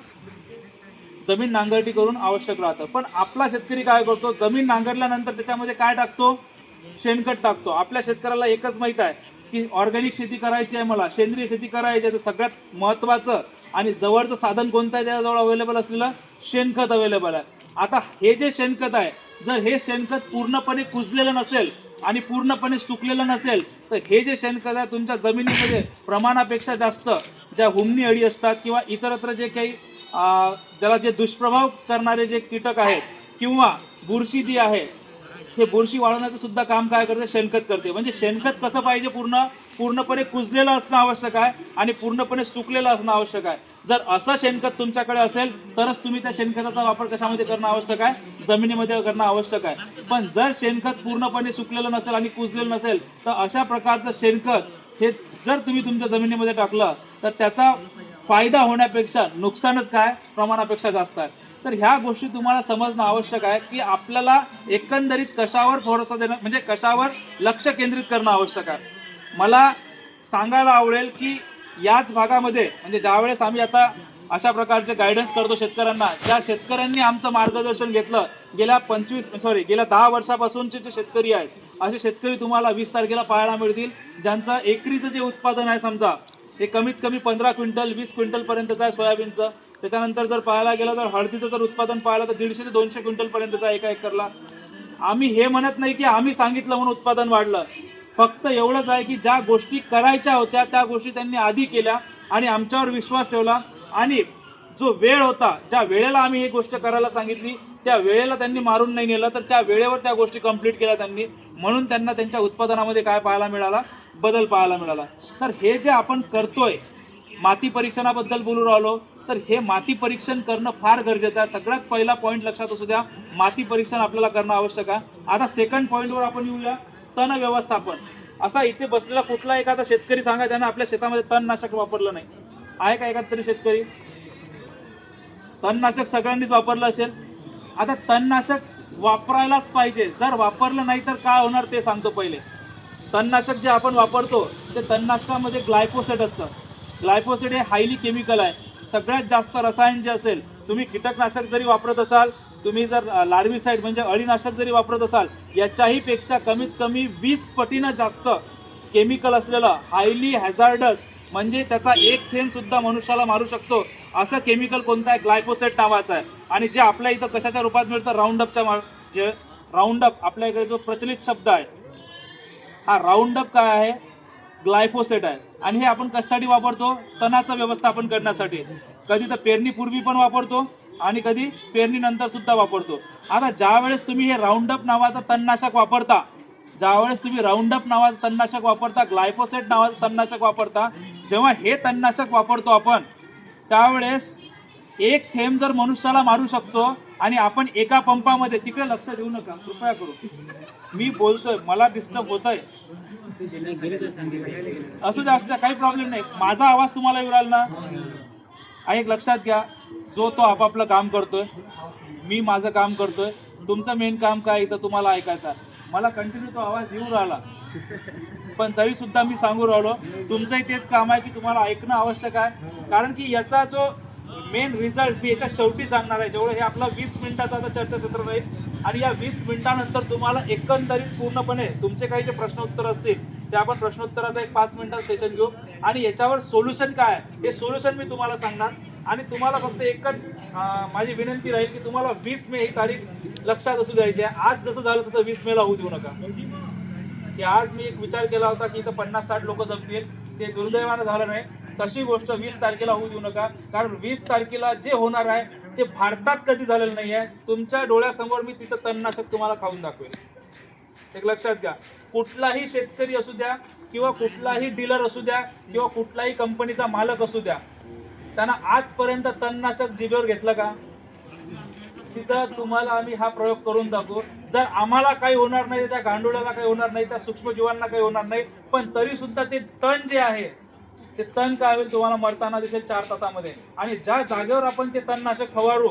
जमीन नांगरटी करून आवश्यक राहतं. पण आपला शेतकरी काय करतो, जमीन नांगरल्यानंतर त्याच्यामध्ये काय टाकतो, शेणखत टाकतो. आपल्या शेतकऱ्याला एकच माहीत आहे की ऑर्गॅनिक शेती करायची आहे, मला सेंद्रिय शेती करायची आहे, तर सगळ्यात महत्त्वाचं आणि जवळचं साधन कोणतं आहे, त्याजवळ अवेलेबल असलेलं शेणखत अवेलेबल आहे. आता हे जे शेणखत आहे, जर हे शेणखत पूर्णपणे कुजलेलं नसेल आणि पूर्णपणे सुकलेलं नसेल, तर हे जे शेणखत आहे तुमच्या जमिनीमध्ये प्रमाणापेक्षा जास्त ज्या हुमणी अळी असतात किंवा इतरत्र जे काही ज्याला जे दुष्प्रभाव करणारे जे कीटक आहेत किंवा बुरशी जी आहे, हे बुरशी वाढवण्याचं सुद्धा काम काय करते, शेणखत करते. म्हणजे शेणखत कसं पाहिजे, पूर्णपणे कुजलेलं असणं आवश्यक आहे आणि पूर्णपणे सुकलेलं असणं आवश्यक आहे. जर असं शेणखत तुमच्याकडे असेल तरच तुम्ही त्या शेणखताचा वापर कशामध्ये करणं आवश्यक आहे, जमिनीमध्ये करणं आवश्यक आहे. पण जर शेणखत पूर्णपणे सुकलेलं नसेल आणि कुजलेलं नसेल तर अशा प्रकारचं शेणखत हे जर तुम्ही तुमच्या जमिनीमध्ये टाकलं तर त्याचा फायदा होण्यापेक्षा नुकसानच काय, प्रमाणापेक्षा जास्त आहे. तर ह्या गोष्टी तुम्हाला समजणं आवश्यक आहे की आपल्याला एकंदरीत कशावर भरोसा देणं, म्हणजे कशावर लक्ष केंद्रित करणं आवश्यक आहे. मला सांगायला आवडेल की याच भागामध्ये म्हणजे ज्यावेळेस आम्ही आता अशा प्रकारचे गायडन्स करतो शेतकऱ्यांना, ज्या शेतकऱ्यांनी आमचं मार्गदर्शन घेतलं गेल्या 10 वर्षापासूनचे जे शेतकरी आहेत, असे शेतकरी तुम्हाला 20 तारखेला पाहायला मिळतील ज्यांचं एकरीचं जे उत्पादन आहे समजा हे कमीत कमी 15 क्विंटल 20 क्विंटल पर्यंतचं आहे सोयाबीनचं. त्याच्यानंतर जर पाहायला गेलं तर हळदीचं जर उत्पादन पाहिलं तर 150 ते 200 क्विंटल पर्यंतचं आहे एका एकरला. आम्ही हे म्हणत नाही की आम्ही सांगितलं म्हणून उत्पादन वाढलं, फक्त एवढंच आहे की ज्या गोष्टी करायच्या होत्या त्या गोष्टी त्यांनी आधी केल्या आणि आमच्यावर विश्वास ठेवला आणि जो वेळ होता, ज्या वेळेला आम्ही ही गोष्ट करायला सांगितली त्या वेळेला त्यांनी मारून नाही नेलं, तर त्या वेळेवर त्या गोष्टी कंप्लीट केल्या त्यांनी, म्हणून त्यांना त्यांच्या उत्पादनामध्ये काय पाहायला मिळाला, बदल पाहायला मिळाला. तर हे जे आपण करतोय, माती परीक्षणाबद्दल बोलू राहिलो, तर हे माती परीक्षण करणं फार गरजेचं आहे. सगळ्यात पहिला पॉईंट लक्षात असू द्या, माती परीक्षण आपल्याला करणं आवश्यक आहे. आता सेकंड पॉईंटवर आपण येऊया, तण व्यवस्थापन. असा इथे बसलेला कुठला एखादा शेतकरी सांगा त्यानं आपल्या शेतामध्ये तणनाशक वापरलं नाही आहे का? एखादा तरी शेतकरी तणनाशक सगळ्यांनीच वापरलं असेल. आता तणनाशक वापरायलाच पाहिजे, जर वापरलं नाही तर काय होणार ते सांगतो. पहिले तणनाशक जे आपण वापरतो ते तणनाशकामध्ये ग्लायफोसेट असतं. ग्लायफोसेट हे हायली केमिकल आहे. सगळ्यात जास्त रसायन जे असेल, तुम्ही कीटकनाशक जरी वापरत असाल, तुम्ही जर लार्विसाईड म्हणजे अळीनाशक जरी वापरत असाल, याच्याही पेक्षा कमीत कमी 20 पटीनं जास्त केमिकल असलेलं हायली हॅझार्डस, म्हणजे त्याचा एक थेंब सुद्धा मनुष्याला मारू शकतो असं केमिकल कोणतं आहे, ग्लायफोसेट नावाचं आहे. आणि जे आपल्या इथं कशाच्या रूपात मिळतं, राऊंडअपच्या, जे राऊंडअप आपल्या इकडे जो प्रचलित शब्द आहे, हा राऊंडअप काय आहे, ग्लायफोसेट आहे. आणि हे आपण कशासाठी वापरतो, तणाचं व्यवस्थापन करण्यासाठी. कधी तर पेरणीपूर्वी पण वापरतो आणि कधी पेरणीनंतर सुद्धा वापरतो. आता ज्यावेळेस तुम्ही हे राऊंडअप नावाचं तणनाशक वापरता, ग्लायफोसेट नावाचं तणनाशक वापरता, जेव्हा हे तणनाशक वापरतो आपण, त्यावेळेस एक थेंब जर मनुष्याला मारू शकतो आणि आपण एका पंपामध्ये, तिकडे लक्ष देऊ नका कृपया करू, मी बोलतोय, मला डिस्टर्ब होतंय, असू द्या काही प्रॉब्लेम नाही. माझा आवाज तुम्हाला येऊ राहिला ना, एक लक्षात घ्या, जो तो आपापलं काम करतोय, मी माझं काम करतोय. तुमचं मेन काम काय, इथं तुम्हाला ऐकायचा. मला कंटिन्यू तो आवाज येऊ राहिला पण तरी सुद्धा मी सांगू राहिलो, तुमचंही तेच काम आहे की तुम्हाला ऐकणं आवश्यक आहे. कारण की याचा जो मेन रिझल्ट मी याच्या शेवटी सांगणार आहे. जेवढं हे आपला 20 मिनिटाचा आता चर्चासत्र राहील आणि या 20 मिनिटानंतर तुम्हाला एकंदरीत पूर्णपणे तुमचे काही जे प्रश्न उत्तर असतील ते आपण प्रश्नोत्तराचा एक 5 मिनिटाचं सेशन घेऊ आणि याच्यावर सोल्युशन काय आहे हे सोल्युशन मी तुम्हाला सांगणार. आणि तुम्हाला फक्त एकच माझी विनंती राहील की तुम्हाला 20 मे ही तारीख लक्षात असू द्यायची आहे. आज जसं झालं तसं 20 मेला होऊ देऊ नका. की आज मी एक विचार केला होता की इथं 50-60 लोक जमतील, ते दुर्दैवानं झालं नाही. तशी गोष्ट 20 तारखेला होऊ देऊ नका, कारण 20 तारखेला जे होणार आहे ते भारतात कधी झालेलं नाही आहे. तुमच्या डोळ्यासमोर मी तिथं तणनाशक तुम्हाला खाऊन दाखवेल. एक लक्षात घ्या, कुठलाही शेतकरी असू द्या किंवा कुठलाही डीलर असू द्या किंवा कुठलाही कंपनीचा मालक असू द्या, त्यांना आजपर्यंत तणनाशक जिभेवर घेतलं का? तिथं तुम्हाला आम्ही हा प्रयोग करून दाखवू. जर आम्हाला काही होणार नाही, त्या गांडुळाला काही होणार नाही, त्या सूक्ष्मजीवांना काही होणार नाही, पण तरी सुद्धा ते तण जे आहे ते तण काय होईल तुम्हाला मरताना दिसेल 4 तासामध्ये. आणि ज्या जागेवर आपण ते तणनाशक फवारू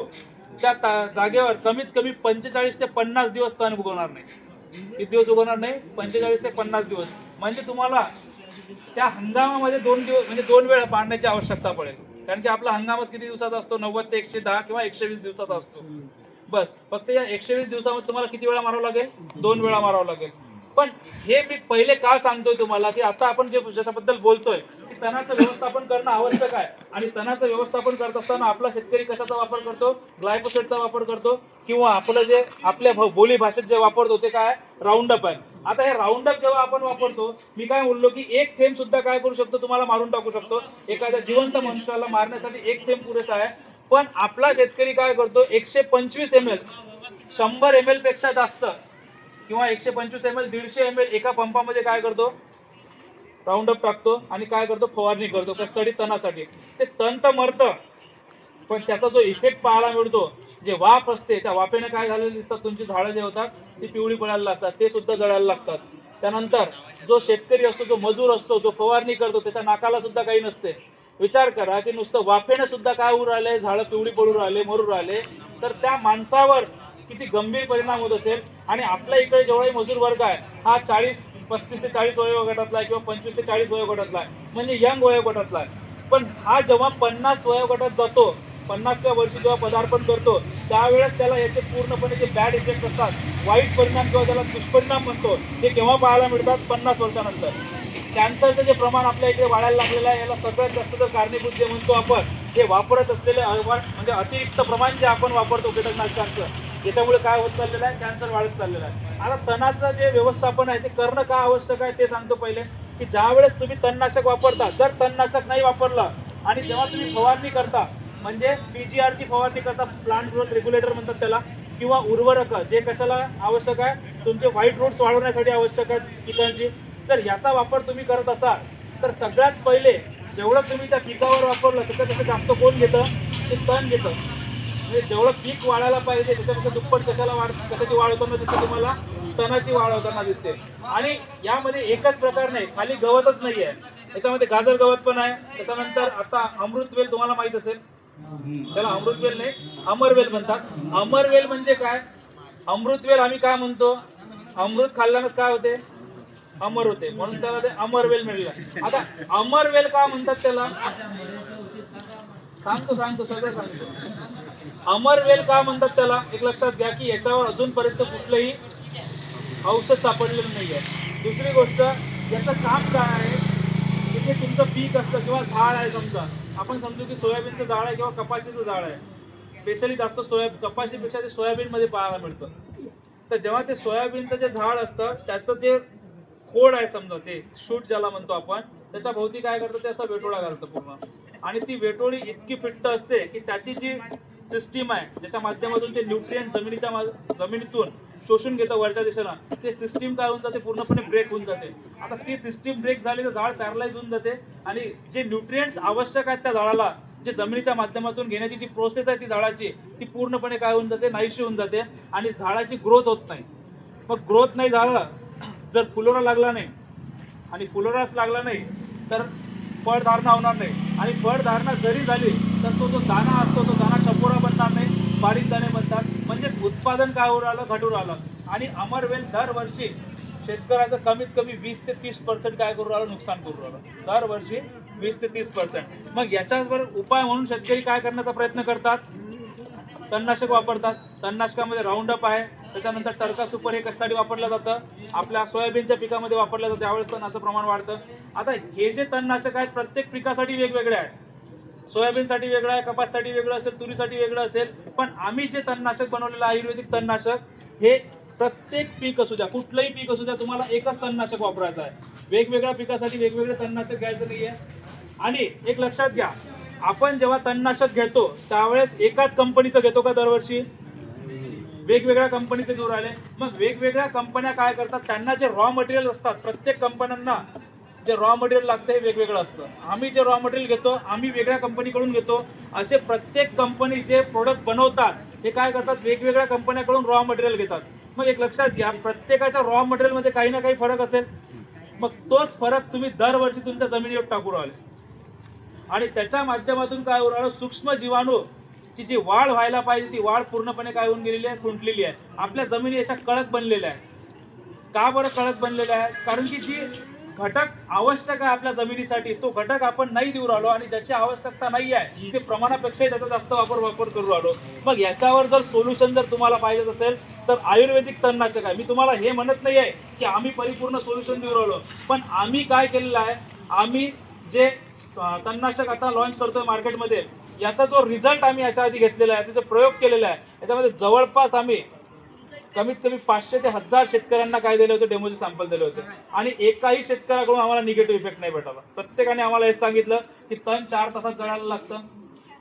त्या जागेवर कमीत कमी 45 ते 50 दिवस तण उगवणार नाही. किती दिवस उगवणार नाही? 45 ते 50 दिवस. म्हणजे तुम्हाला त्या हंगामामध्ये 2 दिवस म्हणजे 2 वेळा पाडण्याची आवश्यकता पडेल. कारण की आपला हंगामच किती दिवसाचा असतो? 90 ते 110 किंवा 120 दिवसाचा असतो. बस फक्त या 120 दिवसामध्ये तुम्हाला किती वेळा मारावं लागेल? 2 वेळा मारावं लागेल. पण हे मी पहिले का सांगतोय तुम्हाला की आता आपण जे ज्याच्याबद्दल बोलतोय की तणाचं व्यवस्थापन करणं आवश्यक आहे. आणि तणाचं व्यवस्थापन करत असताना आपला शेतकरी कशाचा वापर करतो? ग्लायफोसेटचा वापर करतो किंवा आपलं जे आपल्या बोली भाषेत जे वापरतो ते काय? राऊंडअप आहे. आता हे राऊंडअप जेव्हा आपण वापरतो, मी काय बोललो की एक थेंब सुद्धा काय करू शकतो? तुम्हाला मारून टाकू शकतो. एखाद्या जिवंत मनुष्याला मारण्यासाठी एक थेंब पुरेसा आहे. पण आपला शेतकरी काय करतो? 125 ml 100 ml पेक्षा जास्त किंवा 125 ml 150 ml एका पंपामध्ये काय करतो, राऊंड अप टाकतो आणि काय करतो, फवारणी करतो कशासाठी, तणासाठी. ते तण तर मरतं, पण त्याचा जो इफेक्ट पाहायला मिळतो, जे वाफ असते त्या वाफेने काय झालेलं दिसतात, तुमची झाडं जे होतात ती पिवळी पडायला लागतात, ते सुद्धा जळायला लागतात. त्यानंतर जो शेतकरी असतो, जो मजूर असतो, जो फवारणी करतो, त्याच्या नाकाला सुद्धा काही नसते. विचार करा की नुसतं वाफेने सुद्धा काय होऊ राहिले, झाडं पिवळी पडू राहिले, मरू राहिले, तर त्या माणसावर किती गंभीर परिणाम होत असेल. आणि आपल्या इकडे जेवढाही मजूर वर्ग आहे हा 35 ते 40 वयोगटातला आहे किंवा 25 ते 40 वयोगटातला आहे, म्हणजे यंग वयोगटातला आहे. पण हा जेव्हा 50 वयोगटात जातो, 50व्या वर्षी जेव्हा पदार्पण करतो, त्यावेळेस त्याला याचे पूर्णपणे जे बॅड इफेक्ट असतात, वाईट परिणाम किंवा त्याला दुष्परिणाम म्हणतो, ते केव्हा पाहायला मिळतात, 50 वर्षानंतर. कॅन्सरचं जे प्रमाण आपल्या इकडे वाढायला लागलेलं आहे, याला सगळ्यात जास्त जर कारणीभूत जे म्हणतो आपण, हे वापरत असलेले म्हणजे अतिरिक्त प्रमाण जे आपण वापरतो कीटकनाशकांचं, याच्यामुळे काय होत चाललेलं आहे, कॅन्सर वाढत चाललेलं आहे. आता तणाचं जे व्यवस्थापन आहे ते करणं का आवश्यक आहे ते सांगतो पहिले, की ज्या वेळेस तुम्ही तणनाशक वापरता, जर तणनाशक नाही वापरलं आणि जेव्हा तुम्ही फवारणी करता, म्हणजे PGRची फवारणी करता, प्लांट ग्रोथ रेग्युलेटर म्हणतात त्याला, किंवा उर्वरक जे कशाला आवश्यक आहे, तुमचे व्हाईट रूट्स वाढवण्यासाठी आवश्यक आहेत पिकांची, तर याचा वापर तुम्ही करत असाल तर सगळ्यात पहिले जेवढं तुम्ही त्या पिकावर वापरलं त्याच्यापेक्षा जास्त कोण घेतं, ते तण घेतं. म्हणजे जेवढं पीक वाढायला पाहिजे त्याच्यापेक्षा दुप्पट कशाची वाढ होताना दिसते तुम्हाला, तणाची वाढ होताना दिसते. आणि यामध्ये एकच प्रकार नाही, खाली गवतच नाही आहे, याच्यामध्ये गाजर गवत पण आहे. त्याच्यानंतर आता अमृतवेल तुम्हाला माहित असेल, त्याला अमृतवेल नाही अमरवेल म्हणतात. अमरवेल म्हणजे काय, अमृतवेल आम्ही काय म्हणतो, अमृत खाल्ल्यानंच काय होते, अमर होते, म्हणून त्याला ते अमरवेल मिळलं. आता अमरवेल का म्हणतात त्याला, सांगतो सगळं सांगतो. अमरवेल का म्हणतात त्याला, एक लक्षात घ्या की याच्यावर अजूनपर्यंत कुठलंही औषध सापडलेलं नाही आहे. दुसरी गोष्ट, याचं काम काय आहे, तिथे तुमचं पीक असतं किंवा झाड आहे, समजा आपण समजू की सोयाबीनचं झाड आहे किंवा कपाशीचं झाड आहे, स्पेशली जास्त कपाशीपेक्षा ते सोयाबीनमध्ये पाहायला मिळतं. तर जेव्हा ते सोयाबीनचं जे झाड असतं त्याचं जे खोड आहे, समजा ते शूट ज्याला म्हणतो आपण, त्याच्या भोवती काय करतं, ते असं वेटोळा घालतं पूर्ण, आणि ती वेटोळी इतकी फिट्ट असते की त्याची जी सिस्टीम आहे ज्याच्या माध्यमातून ते न्यूट्रिएंट जमिनीतून शोषून घेतं वरच्या दिशेला, ते सिस्टीम काय होऊन जाते, पूर्णपणे ब्रेक होऊन जाते. आता ती सिस्टीम ब्रेक झाली तर झाड पॅरलाइज होऊन जाते आणि जे न्यूट्रिएंट्स आवश्यक आहेत त्या झाडाला, जे जमिनीच्या माध्यमातून घेण्याची जी प्रोसेस आहे ती झाडाची, ती पूर्णपणे काय होऊन जाते, नाहीशी होऊन जाते आणि झाडाची ग्रोथ होत नाही. मग ग्रोथ नाही झाला, जर फुलोरा लागला नाही आणि फुलोराच लागला नाही तर फळधारणा होणार नाही, आणि फळधारणा जरी झाली तर तो जो दाणा असतो तो दाणा टपोरा बनणार नाही, बारीक दाणे बनतात, म्हणजे उत्पादन काय होऊ राहिलं, घटू राहिलं. आणि अमरवेल दरवर्षी शेतकऱ्याचं कमीत कमी 20 ते 30% काय करू राहिलं, नुकसान करू राहिलं, दरवर्षी 20 ते 30%. मग याच्यावर उपाय म्हणून शेतकरी काय करण्याचा प्रयत्न करतात, तणनाशक वापरतात. तणनाशकामध्ये राऊंड अप आहे, त्याच्यानंतर टर्का सुपर हे कशासाठी वापरलं जातं, आपल्या सोयाबीनच्या पिकामध्ये वापरलं जातं, त्यावेळेस तणाचं प्रमाण वाढतं. आता हे जे तणनाशक आहेत प्रत्येक पिकासाठी वेगवेगळे आहेत, सोयाबीनसाठी वेगळं आहे, कपाससाठी वेगळं असेल, तुरीसाठी वेगळं असेल. पण आम्ही जे तणनाशक बनवलेलं आहे आयुर्वेदिक तणनाशक, हे प्रत्येक पीक असू द्या, कुठलंही पीक असू द्या, तुम्हाला एकच तणनाशक वापरायचं आहे, वेगवेगळ्या पिकासाठी वेगवेगळे तणनाशक घ्यायचं नाहीये. आणि एक लक्षात घ्या, आपण जेव्हा तणनाशक घेतो त्यावेळेस एकाच कंपनीचं घेतो का दरवर्षी, वेगवेगळ्या कंपनीचे घेऊन राहिले. मग वेगवेगळ्या कंपन्या काय करतात, त्यांना जे रॉ मटेरियल असतात, प्रत्येक कंपन्यांना जे रॉ मटेरियल लागतं हे वेगवेगळं असतं. आम्ही जे रॉ मटेरियल घेतो आम्ही वेगळ्या कंपनीकडून घेतो, असे प्रत्येक कंपनी जे प्रोडक्ट बनवतात हे काय करतात, वेगवेगळ्या कंपन्याकडून रॉ मटेरियल घेतात. मग एक लक्षात घ्या, प्रत्येकाच्या रॉ मटेरियलमध्ये काही ना काही फरक असेल, मग तोच फरक तुम्ही दरवर्षी तुमच्या जमिनीवर टाकू राहिले आणि त्याच्या माध्यमातून काय होऊ राहिलं, सूक्ष्म जीवाणू ची जी वाढ व्हायला पाहिजे ती वाढ पूर्णपणे काय होऊन गेलेली आहे, खुंटलेली आहे. आपल्या जमिनी अशा कडक बनलेल्या आहेत. का बरं कडक बनलेल्या आहेत, कारण की जी घटक आवश्यक आहे आपल्या जमिनीसाठी तो घटक आपण नाही देऊ राहिलो, आणि ज्याची आवश्यकता नाही आहे ते प्रमाणापेक्षा त्याचा जास्त वापर करू राहिलो. मग याच्यावर जर सोल्युशन जर तुम्हाला पाहिजे असेल तर आयुर्वेदिक तणनाशक आहे. मी तुम्हाला हे म्हणत नाही आहे की आम्ही परिपूर्ण सोल्युशन देऊ राहिलो, पण आम्ही काय केलेलं आहे, आम्ही जे तणनाशक आता लॉन्च करतोय मार्केटमध्ये, याचा जो रिझल्ट आम्ही याच्या आधी घेतलेला आहे, याचा जो प्रयोग केलेला आहे, याच्यामध्ये जवळपास आम्ही कमीत कमी 500 ते 1000 शेतकऱ्यांना काय दिले होते, डेमोचे सॅम्पल दिले होते, आणि एकाही शेतकऱ्याकडून आम्हाला निगेटिव्ह इफेक्ट नाही भेटला. प्रत्येकाने आम्हाला हे सांगितलं की तण 4 तासात जळायला लागतं,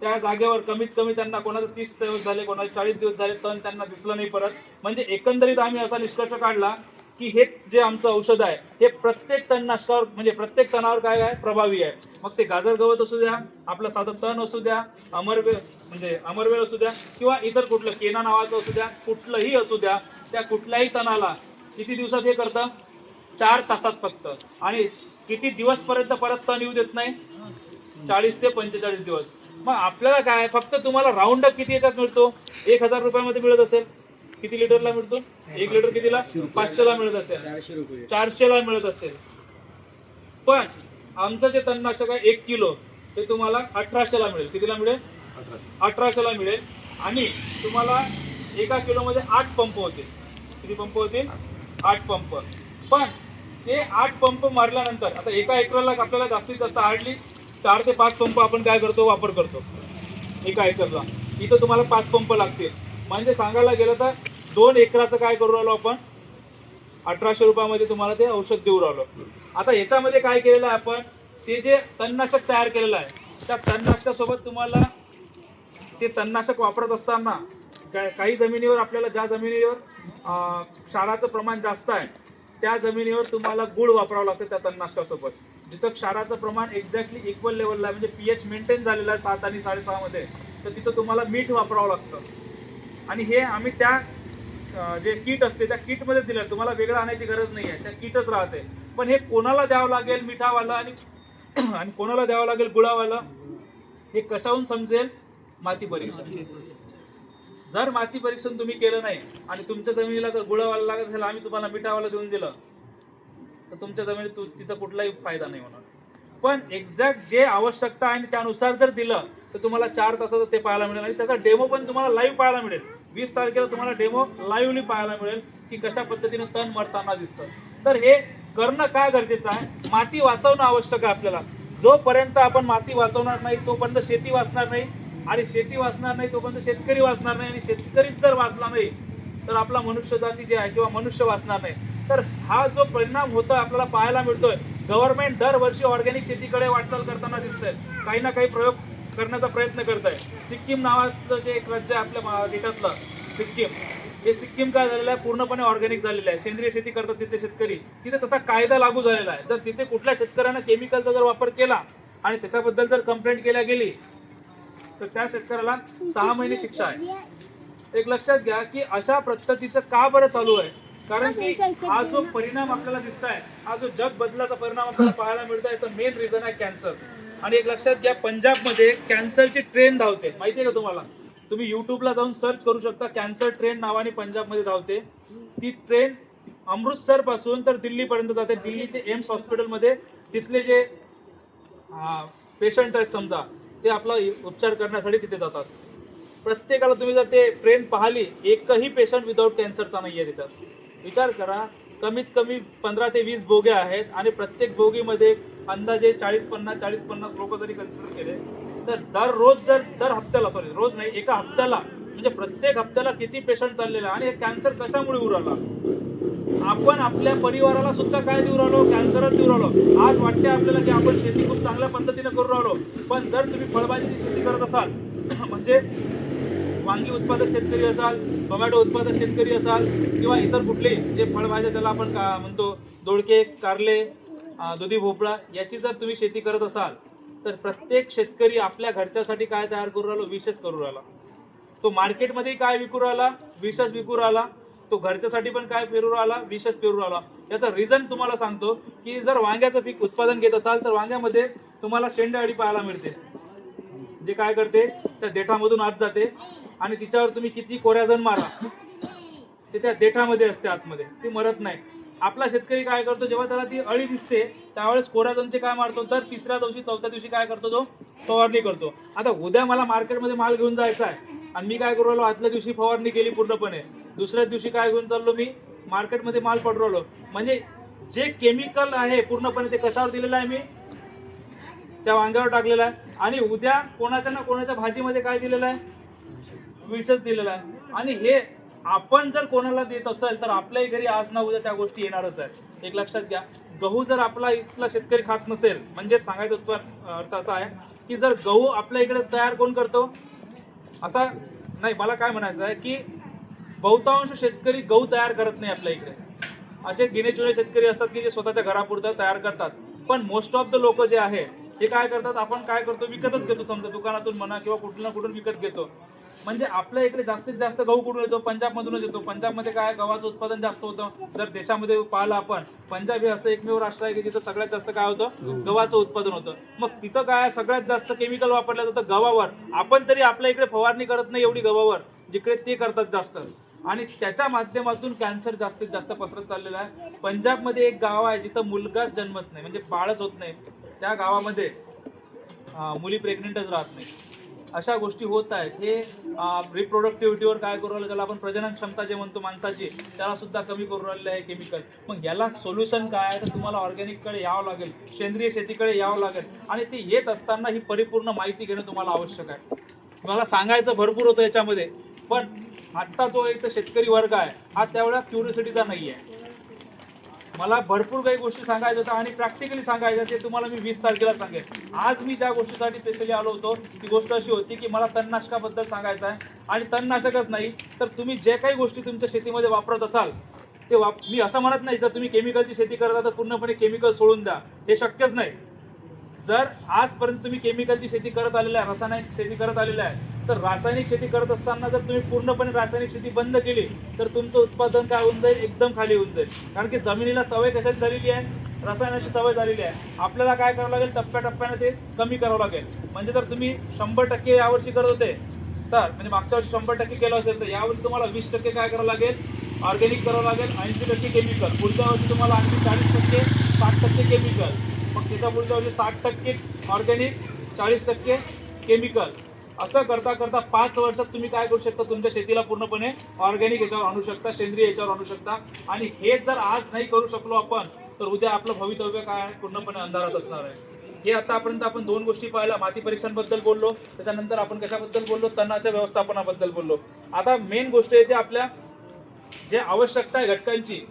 त्या जागेवर कमीत कमी त्यांना कोणाला 30 दिवस झाले, कोणाला 40 दिवस झाले, तण त्यांना दिसलं नाही परत. म्हणजे एकंदरीत आम्ही असा निष्कर्ष काढला की हे जे आमचं औषध आहे हे प्रत्येक तणनाशकावर म्हणजे प्रत्येक तणावर काय आहे प्रभावी आहे. मग ते गाजर गवत असू द्या, आपलं साधं तण असू द्या, अमरवेल असू द्या, किंवा इतर कुठलं केना नावाचं असू द्या, कुठलंही असू द्या, त्या कुठल्याही तणाला किती दिवसात हे करतं? 4 तासात फक्त. आणि किती दिवस पर्यंत परत तण येऊ देत नाही? 40 ते 45 दिवस. मग आपल्याला काय फक्त तुम्हाला राऊंड अप किती याच्यात मिळतो? 1000 रुपयामध्ये मिळत असेल. किती लिटरला मिळतो? 1 लिटर कितीला? 500 ला मिळत असेल, 400 ला मिळत असेल. पण आमचं जे तणनाशक आहे 1 किलो ते तुम्हाला 1800 ला मिळेल. कितीला मिळेल? 1800 ला मिळेल. आणि तुम्हाला 1 किलोमध्ये 8 पंप होते. किती पंप होते? 8 पंप. पण ते 8 पंप मारल्यानंतर आता 1 एकरला आपल्याला जास्तीत जास्त हार्डली 4 ते 5 पंप आपण काय करतो? वापर करतो 1 एकरला. इथं तुम्हाला 5 पंप लागतील. म्हणजे सांगायला गेलं तर 2 एकराचं काय करू राहिलो आपण? 1800 रुपयामध्ये तुम्हाला ते औषध देऊ राहिलो. आता याच्यामध्ये काय केलेलं आहे आपण? ते जे तणनाशक तयार केलेलं आहे त्या तणनाशकासोबत तुम्हाला ते तणनाशक वापरत असताना काही जमिनीवर आपल्याला ज्या जमिनीवर क्षाराचं प्रमाण जास्त आहे त्या जमिनीवर तुम्हाला गुळ वापरावं लागतं त्या तणनाशकासोबत. जिथं क्षाराचं प्रमाण एक्झॅक्टली इक्वल लेवलला आहे म्हणजे pH मेंटेन झालेला आहे 7 आणि 6.5 मध्ये, तर तिथं तुम्हाला मीठ वापरावं लागतं. आणि हे आम्ही त्या जे किट असते त्या किटमध्ये दिलं. तुम्हाला वेगळं आणायची गरज नाही आहे, त्या किटच राहते. पण हे कोणाला द्यावं लागेल? मिठावालं आणि कोणाला द्यावं लागेल? गुळावालं. हे कशाहून समजेल? माती परीक्षण. जर माती परीक्षण तुम्ही केलं नाही आणि तुमच्या जमिनीला जर गुळावाला लागत असेल, आम्ही तुम्हाला मिठावाला देऊन दिलं, तर तुमच्या जमिनीत तिथं कुठलाही फायदा नाही होणार. पण एक्झॅक्ट जे आवश्यकता आहे त्यानुसार जर दिलं तर तुम्हाला 4 तासाचं ते पाहायला मिळेल. आणि त्याचा डेमो पण तुम्हाला लाईव्ह पाहायला मिळेल. 20 तारखेला तुम्हाला डेमो लाईव्हली पाहायला मिळेल की कशा पद्धतीने तण मरताना दिसतं. तर हे करणं काय गरजेचं आहे? माती वाचवणं आवश्यक आहे आपल्याला. जोपर्यंत आपण माती वाचवणार नाही तोपर्यंत शेती वाचणार नाही. आणि शेती वाचणार नाही तोपर्यंत शेतकरी वाचणार नाही. आणि शेतकरीच जर वाचला नाही तर आपला मनुष्य जाती जे आहे किंवा मनुष्य वाचणार नाही. तर हा जो परिणाम होतो आपल्याला पाहायला मिळतोय. गव्हर्नमेंट दरवर्षी ऑर्गॅनिक शेतीकडे वाटचाल करताना दिसतंय. काही ना काही प्रयोग करण्याचा प्रयत्न करत आहे. सिक्कीम नावाचं जे एक राज्य आहे आपल्या देशातलं सिक्कीम, हे सिक्कीम काय झालेलं आहे? पूर्णपणे ऑर्गॅनिक झालेलं आहे. सेंद्रिय शेती करतात तिथे शेतकरी. तिथे तसा कायदा लागू झालेला आहे. जर तिथे कुठल्या शेतकऱ्यानं केमिकलचा जर वापर केला आणि त्याच्याबद्दल जर कंप्लेंट केल्या गेली तर त्या शेतकऱ्याला 6 महिने शिक्षा आहे. एक लक्षात घ्या की अशा पद्धतीचं का बरं चालू आहे? कारण की हा जो परिणाम आपल्याला दिसत आहे, हा जो जग बदलाचा परिणाम आपल्याला पाहायला मिळतो, याचं मेन रिझन आहे कॅन्सर. आणि एक लक्षात घ्या, पंजाबमध्ये कॅन्सरची ट्रेन धावते. माहिती आहे का तुम्हाला? तुम्ही युट्यूबला जाऊन सर्च करू शकता. कॅन्सर ट्रेन नावाने पंजाबमध्ये धावते. ती ट्रेन अमृतसर पासून तर दिल्लीपर्यंत जाते. दिल्लीचे एम्स हॉस्पिटलमध्ये तिथले जे पेशंट आहेत समजा, ते आपला उपचार करण्यासाठी तिथे जातात. प्रत्येकाला तुम्ही जर ते ट्रेन पाहिली, एकही पेशंट विदाऊट कॅन्सरचा नाही आहे त्याच्यात. विचार करा, कमीत कमी 15 ते 20 बोग्या आहेत आणि प्रत्येक बोगीमध्ये अंदाजे 40-50 लोक जरी कन्सिडर केले तर दर हप्त्याला रोज नाही, एका हप्त्याला म्हणजे प्रत्येक हप्त्याला किती पेशंट चाललेला. आणि हे कॅन्सर कशामुळे होऊ राहिला? आपण आपल्या परिवाराला सुद्धा काय देऊ राहिलो? कॅन्सरच देऊ राहिलो. आज वाटते आपल्याला की आपण शेती खूप चांगल्या पद्धतीने करू राहिलो, पण जर तुम्ही फळभाजीची शेती करत असाल म्हणजे वांगी उत्पादक शेतकरी असाल, टोमॅटो उत्पादक शेतकरी असाल किंवा इतर कुठले जे फळभाज्या ज्याला आपण म्हणतो दोडके, कारले, दुधी भोपळा, याची जर तुम्ही शेती करत असाल तर प्रत्येक शेतकरी आपल्या घरच्यासाठी काय तयार करू राहिलो? विषच करू राहिला. तो मार्केटमध्ये काय विकू राहिला? विषच विकू राहिला. तो घरच्यासाठी पण काय पेरू राहिला? विषच पेरू राहिला. याचा रिझन तुम्हाला सांगतो की जर वांग्याचं पीक उत्पादन घेत असाल तर वांग्यामध्ये तुम्हाला शेंडे पाहायला मिळते. जे काय करते त्या देठामधून आत जाते आणि तिच्यावर तुम्ही किती कोऱ्याजण मारा ते त्या देठामध्ये असते आतमध्ये, ती मरत नाही. आपला शेतकरी काय करतो? जेव्हा त्याला ती अळी दिसते त्यावेळेस कोऱ्याजणचे काय मारतो? तर 3ऱ्या दिवशी 4थ्या दिवशी काय करतो? तो फवारणी करतो. आता उद्या मला मार्केटमध्ये माल घेऊन जायचा आहे आणि मी काय करू राहिलो? आदल्या दिवशी फवारणी केली पूर्णपणे, दुसऱ्या दिवशी काय घेऊन चाललो? मी मार्केटमध्ये माल पडू राहिलो. म्हणजे जे केमिकल आहे पूर्णपणे ते कशावर दिलेलं आहे? मी त्या वांग्यावर टाकलेलं आहे. आणि उद्या कोणाच्या ना कोणाच्या भाजीमध्ये काय दिलेलं आहे? विषच दिलेला आहे. आणि हे आपण जर कोणाला देत असेल तर आपल्याही घरी आज ना उद्या त्या गोष्टी येणारच आहे. एक लक्षात घ्या, गहू जर आपला इथला शेतकरी खात नसेल, म्हणजे सांगायचा अर्थ असा आहे की जर गहू आपल्या इकडे तयार कोण करतो, असा नाही, मला काय म्हणायचं आहे की बहुतांश शेतकरी गहू तयार करत नाही आपल्या इकडे. असे गिणेचुणे शेतकरी असतात की जे स्वतःच्या घरापुरतं तयार करतात, पण मोस्ट ऑफ द लोक जे आहे हे काय करतात, आपण काय करतो, विकतच घेतो. समजा दुकानातून म्हणा किंवा कुठून ना कुठून विकत घेतो. म्हणजे आपल्या इकडे जास्तीत जास्त गहू कुठून येतो, पंजाबमधूनच येतो. पंजाबमध्ये काय गव्हाचं उत्पादन जास्त होतं. जर देशामध्ये पाहिलं आपण, पंजाब हे असं एकमेव राष्ट्र आहे की जिथं सगळ्यात जास्त काय होतं, गव्हाचं उत्पादन होतं. मग तिथं काय सगळ्यात जास्त केमिकल वापरलं जातं गव्हावर. आपण तरी आपल्या इकडे फवारणी करत नाही एवढी गव्हावर, जिकडे ते करतात जास्त. आणि त्याच्या माध्यमातून कॅन्सर जास्तीत जास्त पसरत चाललेला आहे. पंजाबमध्ये एक गाव आहे जिथं मुलगाच जन्मत नाही, म्हणजे बाळच होत नाही. त्या गावामध्ये मुली प्रेग्नेंटच राहत नाही. अशा गोष्टी होत आहेत. हे रिप्रोडक्टिव्हिटीवर काय करू राहिलं, त्याला आपण प्रजनन क्षमता जे म्हणतो माणसाची, त्याला सुद्धा कमी करू राहिलं आहे केमिकल. मग याला सोल्युशन काय आहे, तर तुम्हाला ऑर्गॅनिककडे यावं लागेल, सेंद्रिय शेतीकडे यावं लागेल. आणि ते येत असताना ही परिपूर्ण माहिती घेणं तुम्हाला आवश्यक आहे. मला सांगायचं भरपूर होतं याच्यामध्ये, पण आत्ता जो एक शेतकरी वर्ग आहे हा तेवढा क्युरियोसिटीचा नाही आहे. मला भरपूर काही गोष्टी सांगायच्या होत्या आणि प्रॅक्टिकली सांगायच्या, ते तुम्हाला मी 20 तारखेला सांगेन. आज मी ज्या गोष्टीसाठी स्पेशली आलो होतो ती गोष्ट अशी होती की मला तणनाशकाबद्दल सांगायचं आहे. आणि तणनाशकच नाही तर तुम्ही जे काही गोष्टी तुमच्या शेतीमध्ये वापरत असाल ते मी असं म्हणत नाही जर तुम्ही केमिकलची शेती करता तर पूर्णपणे केमिकल सोडून द्या, हे शक्यच नाही. जर आजपर्यंत तुम्ही केमिकलची शेती करत आलेला आहे, रासायनिक शेती करत आलेला आहे, तर रासायनिक शेती करत असताना जर तुम्ही पूर्णपणे रासायनिक शेती बंद केली तर तुमचं उत्पादन काय होऊन जाईल, एकदम खाली होऊन जाईल. कारण की जमिनीला सवय कशाची झालेली आहे, रसायनाची सवय झालेली आहे. आपल्याला काय करावं लागेल, टप्प्याटप्प्याने ते कमी करावं लागेल. म्हणजे जर तुम्ही 100% यावर्षी करत होते तर, म्हणजे मागच्या वर्षी 100% केलं असेल, तर यावर्षी तुम्हाला 20% काय करावं लागेल, ऑर्गॅनिक करावं लागेल, 80% केमिकल. पुढच्या वर्षी तुम्हाला आणखी 40%, 60% केमिकल. मग त्याच्या पुढच्या वर्षी 60% ऑर्गॅनिक, 40% केमिकल. असं करता करता 5 वर्षात तुम्ही काय करू शकता, तुमच्या शेतीला पूर्णपणे ऑर्गॅनिक याच्यावर आणू शकता, सेंद्रिय याच्यावर आणू शकता. आणि हे जर आज नाही करू शकलो आपण, तर उद्या आपलं भवितव्य काय आहे, पूर्णपणे अंधारात असणार आहे. हे आतापर्यंत आपण 2 गोष्टी पाहिल्या, माती परीक्षांबद्दल बोललो, त्याच्यानंतर आपण कशाबद्दल बोललो, तणाच्या व्यवस्थापनाबद्दल बोललो. आता मेन गोष्ट येते आपल्या जे आवश्यकता आहे घटकांची.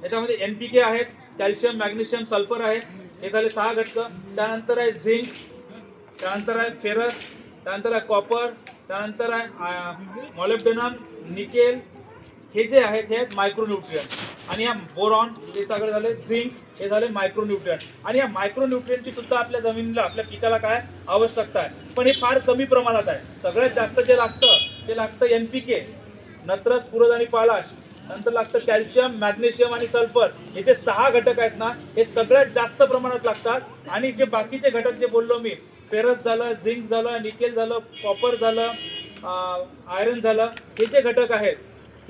याच्यामध्ये NPK आहेत, कॅल्शियम, मॅग्नेशियम, सल्फर आहे, हे झाले 6 घटक. त्यानंतर आहे झिंक, त्यानंतर आहे फेरस, त्यानंतर आहे कॉपर, त्यानंतर आहे मॉलिब्डेनम, निकेल. हे जे आहेत हे आहेत मायक्रोन्यूट्रियंट. आणि या बोरॉन, हे सगळे झाले झिंक, हे झाले मायक्रोन्यूट्रियंट. आणि या मायक्रोन्यूट्रियंटची सुद्धा आपल्या जमिनीला, आपल्या पिकाला काय आवश्यकता आहे, पण हे फार कमी प्रमाणात आहे. सगळ्यात जास्त जे लागतं ते लागतं NPK, नत्र, स्फुरद आणि पालाश. नंतर लागतं कॅल्शियम, मॅग्नेशियम आणि सल्फर. हे जे 6 घटक आहेत ना, हे सगळ्यात जास्त प्रमाणात लागतात. आणि जे बाकीचे घटक जे बोललो मी, फेरस झालं, झिंक झालं, निकेल झालं, कॉपर झालं, आयरन झालं, हे जे घटक आहेत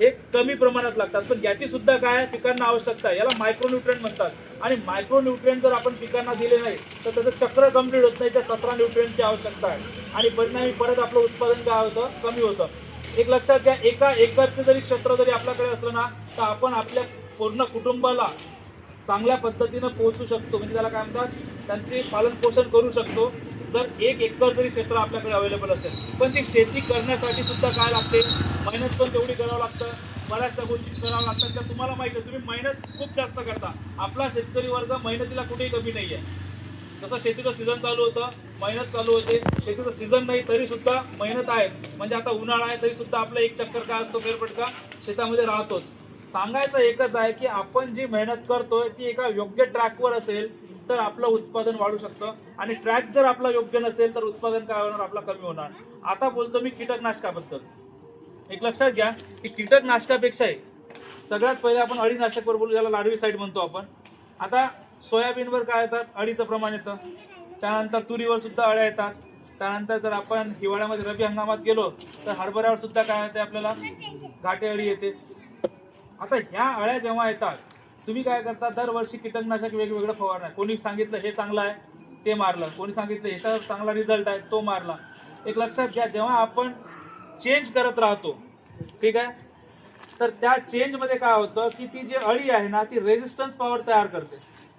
हे कमी प्रमाणात लागतात. पण याची सुद्धा काय पिकांना आवश्यकता आहे. याला मायक्रोन्यूट्रियंट म्हणतात. आणि मायक्रोन्यूट्रियंट जर आपण पिकांना दिले नाही तर त्याचं चक्र कंप्लीट होत नाही. त्या 17 न्यूट्रियंटची आवश्यकता आहे. आणि परिणामी परत आपलं उत्पादन काय होतं, कमी होतं. एक लक्षात घ्या, एका एकरचं जरी क्षेत्र जरी आपल्याकडे असलं ना, तर आपण आपल्या पूर्ण कुटुंबाला चांगल्या पद्धतीनं पोहोचू शकतो. म्हणजे त्याला काय म्हणतात, त्यांचे पालन पोषण करू शकतो, जर 1 एकर जरी क्षेत्र आपल्याकडे अवेलेबल असेल. पण ती शेती करण्यासाठी सुद्धा काय लागते, मेहनत पण तेवढी करावं लागतं, बऱ्याचशा गोष्टी कराव्या लागतात. त्या तुम्हाला माहिती आहे, तुम्ही मेहनत खूप जास्त करता. आपला शेतकरी वर्ग मेहनतीला कुठेही कमी नाही आहे. जसं शेतीचं सीझन चालू होतं, मेहनत चालू होते. शेतीचं सीझन नाही तरी सुद्धा मेहनत आहे. म्हणजे आता उन्हाळा आहे तरी सुद्धा आपला एक चक्कर काय असतो, फेरफटका शेतामध्ये राहतोच. सांगायचं एकच आहे की आपण जी मेहनत करतोय ती एका योग्य ट्रॅकवर असेल तर आपलं उत्पादन वाढू शकतं. आणि ट्रॅक जर आपला योग्य नसेल तर उत्पादन काय होणार, आपला कमी होणार. आता बोलतो मी कीटकनाशकाबद्दल. एक लक्षात घ्या की कीटकनाशकापेक्षाही सगळ्यात पहिले आपण अळीनाशकवर बोलू, ज्याला लार्विसाईड म्हणतो आपण. आता सोयाबीनवर काय येतात, अळीचं प्रमाण येतं. त्यानंतर तुरीवर सुद्धा अळ्या येतात. त्यानंतर जर आपण हिवाळ्यामध्ये रब्बी हंगामात गेलो तर हरभऱ्यावर सुद्धा काय येते, आपल्याला घाटे अळी येते. आता ह्या अळ्या जेव्हा येतात, तुम्ही काय करता, दरवर्षी कीटकनाशक वेगवेगळं फवारणार. कोणी सांगितलं हे चांगलं आहे ते मारलं, कोणी सांगितलं ह्याचा चांगला रिझल्ट आहे तो मारला. एक लक्षात घ्या, जेव्हा आपण चेंज करत राहतो, ठीक आहे, तर त्या चेंजमध्ये काय होतं की ती जी अळी आहे ना, ती रेझिस्टन्स पॉवर तयार करते.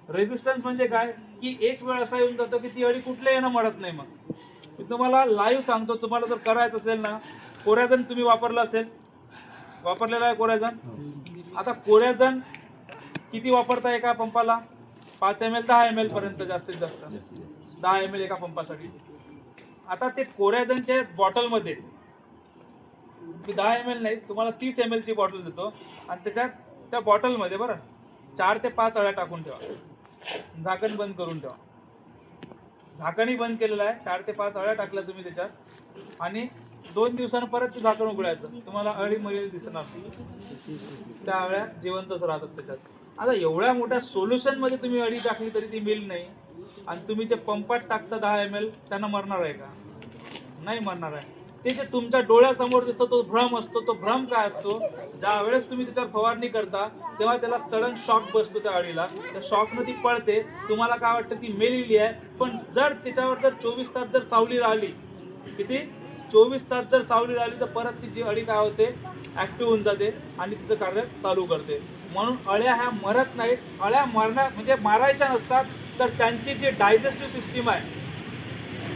रेझिस्टन्स म्हणजे काय, की एक वेळ असा येऊन जातो की ती अळी कुठल्या येणं मरत नाही. मग मी तुम्हाला लाईव्ह सांगतो, तुम्हाला जर करायचं असेल ना, कोरॅझन तुम्ही वापरलं असेल, वापरलेला आहे कोरॅझन. आता कोरॅझन किती वापरता एका पंपाला, 5 ml 10 ml पर्यंत जास्तीत जास्त 10 ml एका पंपासाठी. आता ते कोरॅजनच्या बॉटलमध्ये मी 10 ml नाही तुम्हाला 30 ml ची बॉटल देतो आणि त्याच्यात त्या बॉटलमध्ये बरं 4 ते 5 अळ्या टाकून ठेवा, झाकण बंद करून ठेवा. झाकणही बंद केलेलं आहे, 4 ते 5 अळ्या टाकल्या तुम्ही त्याच्यात आणि 2 दिवसांनी परत ते झाकण उघडायचं, तुम्हाला अळी मळी दिसणार नाही, त्या अळ्या जिवंतच राहतात त्याच्यात. आता एवढ्या मोठ्या सोल्युशन मध्ये तुम्ही अळी टाकली तरी ती मेल नाही आणि तुम्ही ते पंपात टाकता 10 ml, त्यांना मरणार आहे का? नाही मरणार आहे. ते जे तुमच्या डोळ्यासमोर दिसतो तो भ्रम असतो. तो भ्रम काय असतो, ज्या वेळेस तुम्ही त्याच्यावर फवारणी करता तेव्हा त्याला सडन शॉक बसतो त्या अळीला, त्या शॉकनं ती पळते, तुम्हाला काय वाटतं ती मेलेली आहे. पण जर त्याच्यावर जर 24 तास जर सावली राहिली, किती 24 तास जर सावली राहिली तर परत ती जी अळी काय होते ऍक्टिव्ह होऊन जाते आणि तिचं कार्य चालू करते. म्हणून अळ्या ह्या मरत नाहीत. अळ्या म्हणजे मारायच्या नसतात, तर त्यांची जी डायजेस्टिव्ह सिस्टीम आहे,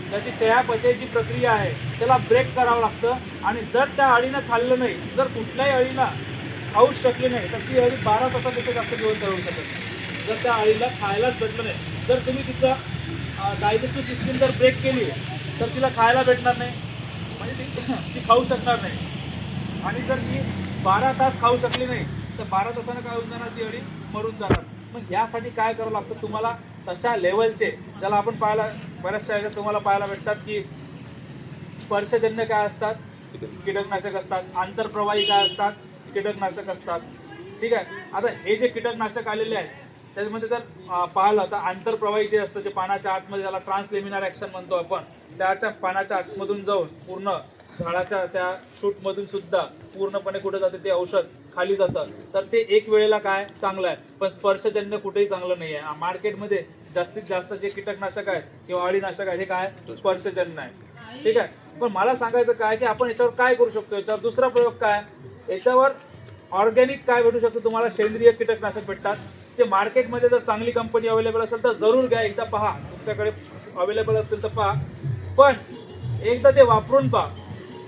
त्याची चयापचयाची प्रक्रिया आहे, त्याला ब्रेक करावं लागतं. आणि जर त्या अळीनं खाल्लं नाही, जर कुठल्याही अळीनं खाऊच शकली नाही तर ती अळी 12 तासापेक्षा जास्त जिवंत राहू शकत नाही, जर त्या अळीला खायलाच भेटलं नाही. जर तुम्ही तिचं डायजेस्टिव्ह सिस्टीम जर ब्रेक केली तर तिला खायला भेटणार नाही, म्हणजे ती खाऊ शकणार नाही. आणि जर ती 12 तास खाऊ शकली नाही तर 12 तासानं काय होऊन जाणार, ती अळी मरून जाणार. मग यासाठी काय करावं लागतं तुम्हाला, तशा लेवलचे ज्याला आपण पाहायला बऱ्याचशा ह्याच्यात तुम्हाला पाहायला भेटतात की स्पर्शजन्य काय असतात, कीटकनाशक असतात, आंतरप्रवाही काय असतात, कीटकनाशक असतात. ठीक आहे. आता हे जे कीटकनाशक आलेले आहेत त्याच्यामध्ये जर पाहिलं तर आंतरप्रवाही जे असतं, जे पानाच्या आतमध्ये ज्याला ट्रान्सलेमिनार ॲक्शन म्हणतो आपण, त्याच्या पानाच्या आतमधून जाऊन पूर्ण झाडाच्या त्या शूटमधून सुद्धा पूर्णपणे कुठे जाते ते औषध खाली जातं, तर ते एक वेळेला काय चांगलं आहे. पण स्पर्शजन्य कुठेही चांगलं नाही आहे. मार्केटमध्ये जास्तीत जास्त जे कीटकनाशक आहेत किंवा अळीनाशक आहे हे काय स्पर्शजन्य आहे. ठीक आहे. पण मला सांगायचं काय की आपण याच्यावर काय करू शकतो, याच्यावर दुसरा प्रयोग काय, याच्यावर ऑर्गॅनिक काय भेटू शकतो तुम्हाला, सेंद्रिय कीटकनाशक भेटतात. ते मार्केटमध्ये जर चांगली कंपनी अवेलेबल असेल तर जरूर घ्या, एकदा पहा, तुमच्याकडे अवेलेबल असेल तर पहा. पण एकदा ते वापरून पहा,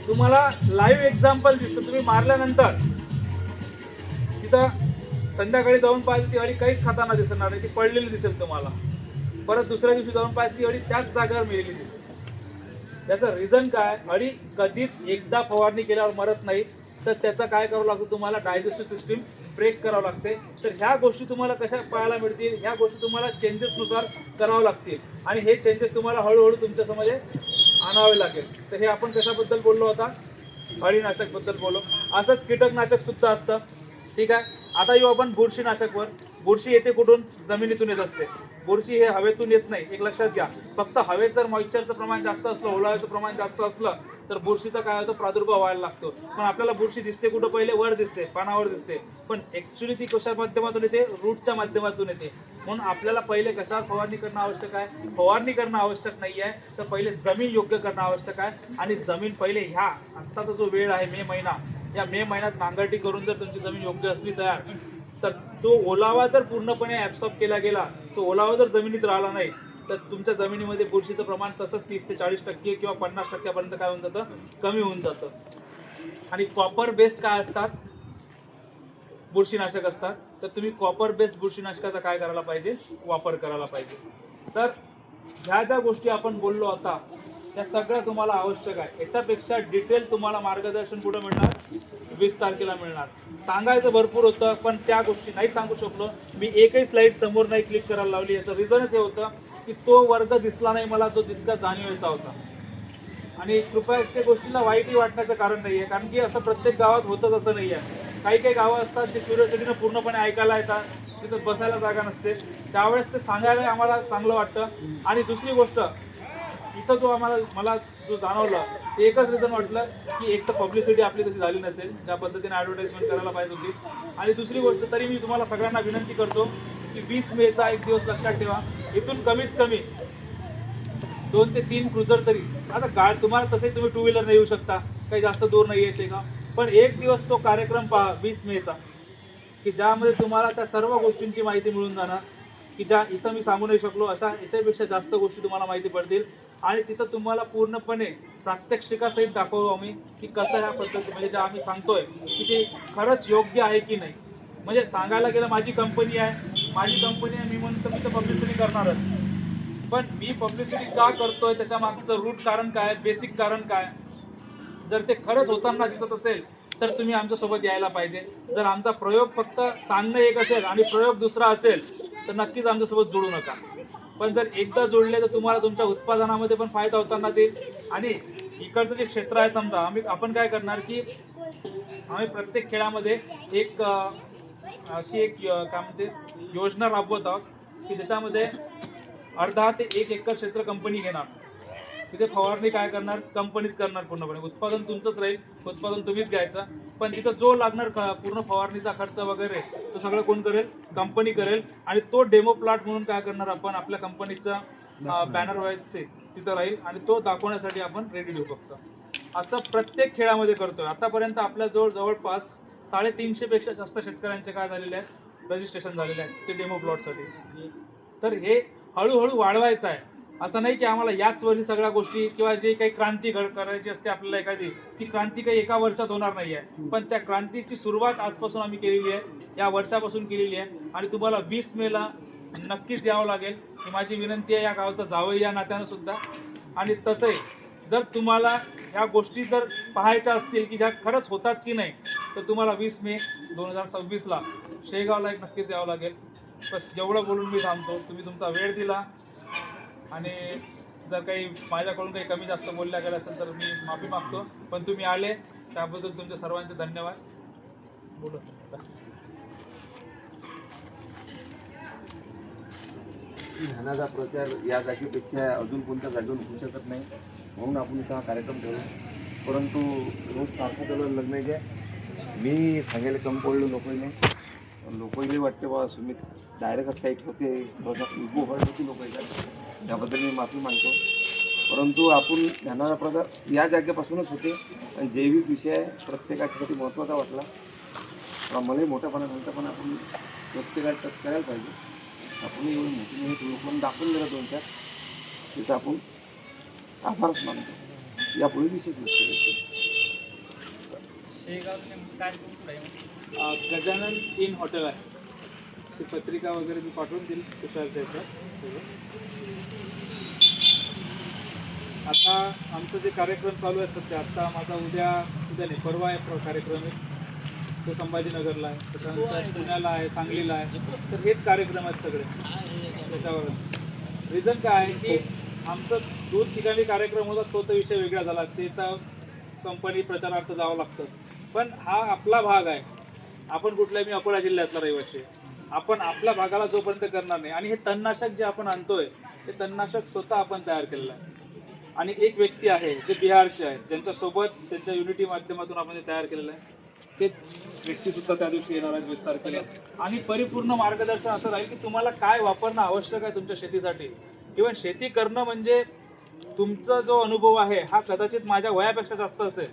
तुम्हाला लाईव्ह एक्झाम्पल दिसतं. तुम्ही मारल्यानंतर तिथं संध्याकाळी जाऊन पाहिजे ती अळी काहीच खाताना दिसणार नाही, ती पडलेली दिसेल तुम्हाला. परत दुसऱ्या दिवशी जाऊन पाहिजे ती अळी त्याच जागेवर मिळालेली दिसेल. त्याचं रिझन काय, अळी कधीच एकदा फवारणी केल्यावर मरत नाही, तर त्याचा काय करावं लागतं तुम्हाला, डायजेस्टिव्ह सिस्टीम ब्रेक करावं लागते. तर ह्या गोष्टी तुम्हाला कशा पाहायला मिळतील, ह्या गोष्टी तुम्हाला चेंजेसनुसार करावं लागतील आणि हे चेंजेस तुम्हाला हळूहळू तुमच्या समोर आणावे लागेल. तर हे आपण कशाबद्दल बोललो होता, अळीनाशक बद्दल बोललो. असंच कीटकनाशक सुद्धा असतं. ठीक आहे. आता येऊ आपण बुरशीनाशकवर. बुरशी येते कुठून, जमिनीतून येत असते. बुरशी हे हवेतून येत नाही, एक लक्षात घ्या. फक्त हवेत जर मॉइश्चरचं प्रमाण जास्त असलं, ओलाव्याचं प्रमाण जास्त असलं तर बुरशीचा काय होतं, प्रादुर्भाव व्हायला लागतो. पण आपल्याला बुरशी दिसते कुठं, पहिले वर दिसते, पानावर दिसते, पण ऍक्च्युली ती कशा माध्यमातून येते, रूटच्या माध्यमातून येते. म्हणून आपल्याला पहिले कशावर फवारणी करणं आवश्यक आहे, फवारणी करणं आवश्यक नाही आहे, तर पहिले जमीन योग्य करणं आवश्यक आहे. आणि जमीन पहिले ह्या आत्ताचा जो वेळ आहे मे महिना, या मे महिन्यात नांगरटी करून जर तुमची जमीन योग्य असली तयार, तर तो ओलावा जर पूर्णपणे ऍब्सॉर्ब केला गेला, तो ओलावा जर जमिनीत राहिला नाही तर तुमच्या जमिनीमध्ये बुरशीचं प्रमाण तसंच 30 ते 40% किंवा 50% काय होऊन जातं, कमी होऊन जातं. आणि कॉपर बेस्ड काय असतात, बुरशीनाशक असतात. तर तुम्ही कॉपर बेस्ड बुरशीनाशकाचा काय करायला पाहिजे, वापर करायला पाहिजे. तर ह्या ज्या गोष्टी आपण बोललो आता त्या सगळ्या तुम्हाला आवश्यक आहे. याच्यापेक्षा डिटेल तुम्हाला मार्गदर्शन कुठं मिळणार, 20 तारखेला मिळणार. सांगायचं भरपूर होतं पण त्या गोष्टी नाही सांगू शकलो. मी एकही स्लाईड समोर नाही क्लिक करायला लावली. याचं रिझनच हे होतं की तो वर्ग दिसला नाही मला, जो जितका जाणीवायचा होता. आणि कृपया त्या गोष्टीला वाईटही वाटण्याचं कारण नाही आहे, कारण की असं प्रत्येक गावात होतंच असं नाही आहे. काही काही गावं असतात जे क्युरिओसिटीनं पूर्णपणे ऐकायला येतात, तिथं बसायला जागा नसते, त्यावेळेस ते सांगायला आम्हाला चांगलं वाटतं. आणि दुसरी गोष्ट इथं जो मला जो जाणवलं ते एकच रिझन वाटलं की एक तर पब्लिसिटी आपली तशी झाली नसेल, त्या पद्धतीने ॲडव्हर्टाइजमेंट करायला पाहिजे होती. आणि दुसरी गोष्ट तरी मी तुम्हाला सगळ्यांना विनंती करतो की 20 मेचा एक दिवस लक्षात ठेवा. इथून कमीत कमी 2 ते 3 क्रुझर तरी, आता तुम्हाला तसे तुम्ही 2 व्हीलर नाही येऊ शकता, काही जास्त दूर नाही आहे शेगाव, पण एक दिवस तो कार्यक्रम पहा 20 मेचा, की ज्यामध्ये तुम्हाला त्या सर्व गोष्टींची माहिती मिळून जाणार की ज्या इथं मी सांगू नाही शकलो, अशा याच्यापेक्षा जास्त गोष्टी तुम्हाला माहिती पडतील. आणि तिथं तुम्हाला पूर्णपणे प्रात्यक्षिकासहित दाखवू आम्ही की कसं ह्या पद्धती, म्हणजे जे आम्ही सांगतोय की ते खरंच योग्य आहे की नाही. म्हणजे सांगायला गेलं माझी कंपनी आहे, माझी कंपनी आहे, मी म्हणतो मी तर पब्लिसिटी करणारच. पण मी पब्लिसिटी का करतोय, त्याच्या मागचं रूट कारण काय, बेसिक कारण काय, जर ते खरंच होताना दिसत असेल तर तुम्ही आमच्यासोबत यायला पाहिजे. जर आमचा प्रयोग फक्त सांगणं एक असेल आणि प्रयोग दुसरा असेल तर नक्कीच आमच्यासोबत जोडू नका. पण जर एकदा जोडले तर तुम्हाला तुमच्या उत्पादनामध्ये पण फायदा होताना देईल. आणि इकडचं जे क्षेत्र आहे समजा, आपण काय करणार की आम्ही प्रत्येक खेळामध्ये एक अशी एक काय म्हणते योजना राबवत आहोत की त्याच्यामध्ये अर्धा ते 1 एकर क्षेत्र कंपनी घेणार. तिथे फवारणी काय करणार, कंपनीच करणार पूर्णपणे. उत्पादन तुमचंच राहील, उत्पादन तुम्हीच घ्यायचं. पण तिथं जो लागणार पूर्ण फवारणीचा खर्च वगैरे तो सगळं कोण करेल, कंपनी करेल. आणि तो डेमो प्लॉट म्हणून काय करणार आपण, आपल्या कंपनीचा बॅनर व्हायचे तिथं राहील आणि तो दाखवण्यासाठी आपण रेडी देऊ फक्त. असं प्रत्येक खेळामध्ये करतोय. आतापर्यंत आपल्या जवळपास 350 पेक्षा जास्त शेतकऱ्यांचे काय झालेले आहेत, रजिस्ट्रेशन झालेले आहेत ते डेमो प्लॉटसाठी. तर हे हळूहळू वाढवायचं आहे. असं नाही की आम्हाला याच वर्षी सगळ्या गोष्टी किंवा जे काही क्रांती करायची असते आपल्याला एखादी, ती क्रांती काही एका वर्षात होणार नाही आहे. पण त्या क्रांतीची सुरुवात आजपासून आम्ही केलेली आहे, या वर्षापासून केलेली आहे. आणि तुम्हाला 20 मेला नक्कीच यावं लागेल ही माझी विनंती आहे, या गावचा जावई या नात्यानं सुद्धा. आणि तसंही जर तुम्हाला ह्या गोष्टी जर पाहायच्या असतील की ज्या खरंच होतात की नाही, तर तुम्हाला 20 मे 2026ला शेगावला एक नक्कीच यावं लागेल. बस एवढं बोलून मी थांबतो. तुम्ही तुमचा वेळ दिला आणि जर काही माझ्याकडून काही कमी जास्त बोलल्या गेलं असेल तर मी माफी मागतो. पण तुम्ही आले त्याबद्दल तुमचे सर्वांचे धन्यवाद. बोलू. धानाचा प्रचार या जागेपेक्षा अजून कोणत्या जागेवर होऊ शकत नाही, म्हणून आपण इथं हा कार्यक्रम ठेवला. परंतु रोज तारखा चालू लग्न जे मी सांगायला कमी पडलो लोकांनी वाटते बा सुमित डायरेक्टच काही ठेवते, इगो हर्ट होती लोकांच्या, त्याबद्दल मी माफी मागतो. परंतु आपण धानाचा प्रचार या जागेपासूनच होते आणि जैविक विषय प्रत्येकासाठी महत्त्वाचा वाटला. मलाही मोठ्यापणा नंतर पण आपण प्रत्येकाला टच करायला पाहिजे. आपण एवढं मोठी लोकांना दाखवून दिलं 2-4, त्याचा आपण आभारच मानतो. यापुढे विशेष गोष्ट गजानन इन हॉटेल आहे, ती पत्रिका वगैरे मी पाठवून दिली तुषारच्या ह्याच्यात. आता आमचं जे कार्यक्रम चालू आहे सध्या, आता माझा उद्या नाही परवा आहे कार्यक्रम आहे, तो संभाजीनगरला आहे, त्याच्यानंतर पुण्याला आहे, सांगलीला आहे. तर हेच कार्यक्रम आहेत सगळे त्याच्यावरच. रिझन काय आहे की आमचं 2 ठिकाणी कार्यक्रम होता, तो तर विषय वेगळा झाला, ते तर कंपनी प्रचारार्थ जावं लागतं. पण हा आपला भाग आहे. आपण कुठल्याही, मी अकोला जिल्ह्यातला रहिवासी आहे, आपण आपल्या भागाला जोपर्यंत करणार नाही. आणि हे तणनाशक जे आपण आणतोय ते तणनाशक स्वतः आपण तयार केलेलं आहे. आणि एक व्यक्ती आहे जे बिहारचे आहेत, ज्यांच्यासोबत त्यांच्या युनिटी माध्यमातून आपण ते तयार केलेलं आहे. ते व्यक्तीसुद्धा त्या दिवशी येणार आहेत 20 तारखेला. आणि परिपूर्ण मार्गदर्शन असं राहील की तुम्हाला काय वापरणं आवश्यक आहे तुमच्या शेतीसाठी. इव्हन शेती करणं म्हणजे तुमचा जो अनुभव आहे हा कदाचित माझ्या वयापेक्षा जास्त असेल,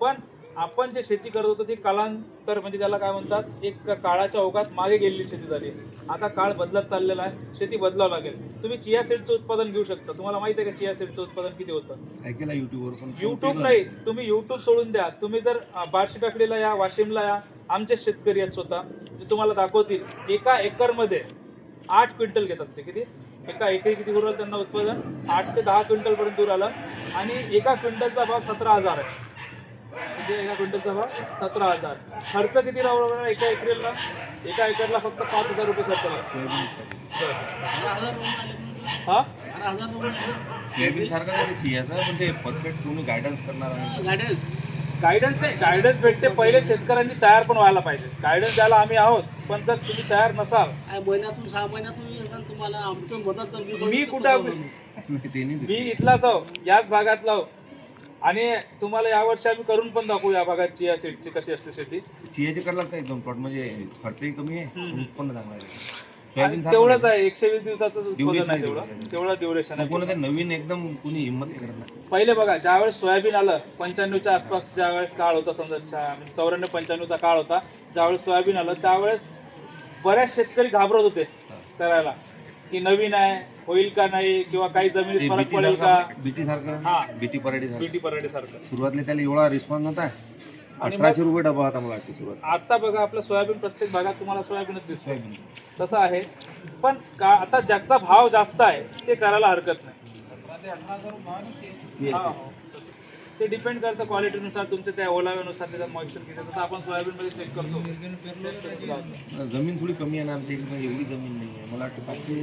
पण आपण जे शेती करत होतो ती कालांतर म्हणजे त्याला काय म्हणतात, एक काळाच्या ओघात मागे गेलेली शेती झाली. आता काळ बदलत चाललेला आहे, शेती बदलावं लागेल. तुम्ही चिया सीडचं उत्पादन घेऊ शकता. तुम्हाला माहिती आहे का चिया सीडचं उत्पादन किती होतं? ऐकलं युट्यूबवर. पण युट्यूब नाही, तुम्ही युट्यूब सोडून द्या. तुम्ही जर बार्शी टाकडीला या, वाशिमला या, आमचे शेतकरी आहेत स्वतः, जे तुम्हाला दाखवतील एका एकरमध्ये 8 क्विंटल घेतात. ते किती एका एकरी किती उरलं त्यांना उत्पादन? 8 ते 10 क्विंटल पर्यंत दूर आलं. आणि एका क्विंटलचा भाव 17,000 आहे. म्हणजे एका क्विंटलचा भाव 17,000. खर्च किती लावला एका एकरला? एका एकरला फक्त 5,000 रुपये खर्च लागतो. हा सोयाबीन सारखं चियाचं, पण ते परफेक्ट तुम्ही गायडन्स करणार. गायडन्स नाही, गायडन्स भेटते. पहिले शेतकऱ्यांनी तयार पण व्हायला पाहिजे. गायडन्स द्यायला आम्ही आहोत, पण जर तुम्ही तयार नसाल, महिन्यातून 6 महिन्यातून तुम्हाला आमचं मदत. मी कुठं, मी इथलाच आहो, याच भागातला आहो. आणि तुम्हाला यावर्षी आम्ही करून पण दाखवू या भागात चिया सीडची कशी असते शेती. चियाचे करायला लागतं एकदम प्लॉट, म्हणजे खर्चही कमी आहे, उत्पन्न चांगलं आहे. तेवढंच आहे, 120 दिवसाचं उत्पादन आहे. तेवढं ड्युरेशन आहे. कोणतं नवीन एकदम कुणी हिंमत नाही करत. पहिले बघा, ज्यावेळेस सोयाबीन आलं 95च्या आसपास, ज्यावेळेस काळ होता समजा 94-95चा काळ होता, ज्यावेळेस सोयाबीन आलं त्यावेळेस बऱ्याच शेतकरी घाबरत होते करायला की नवीन आहे, होईल का नाही, किंवा काही जमिनीत फरक पडेल का. बीटी सारखं, हा, बीटी पराठी बीटी पराठी सारखं. सुरुवातीला त्याला एवढा रिस्पॉन्स नव्हता, आणि 1800 रुपये डबा होता मला वाटतं सुरुवात. आता बघा आपलं सोयाबीन प्रत्येक भागात तुम्हाला सोयाबीनच दिसतंय तसं आहे. पण आता ज्याचा भाव जास्त आहे ते करायला हरकत नाही. हा. ते डिपेंड करतं क्वालिटीनुसार, तुमच्या त्या ओलाव्यानुसार, त्याच्यात मॉइश्चर किती. जसं आपण सोयाबीनमध्ये चेक करतो. जमीन थोडी कमी आहे ना आमच्या इकडे, एवढी जमीन नाही आहे. मला वाटतं 500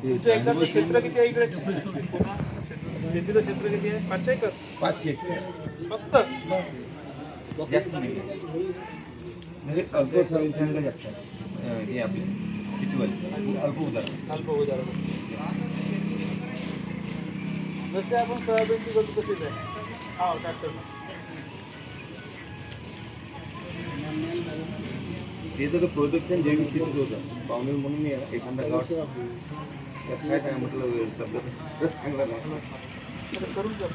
तुमचं एकदाचं क्षेत्र किती आहे इकडे? शेतीचं क्षेत्र किती आहे? 500 एकर 500 फक्त. जास्त नाही म्हणजे अल्प संख्याला जास्त आहे. हे आपले शेतीवाले अल्प उदाहरण. अल्प उदाहरण. जसे आपण सोयाबीनची गरज कशीच आहे. हा ट्रॅक्टर ते तर प्रोडक्शन जैविक शेतीच होतं पाहुणे म्हणून मी एखादा गावात त्यात काय म्हटलं तब्येत चांगला नाही करून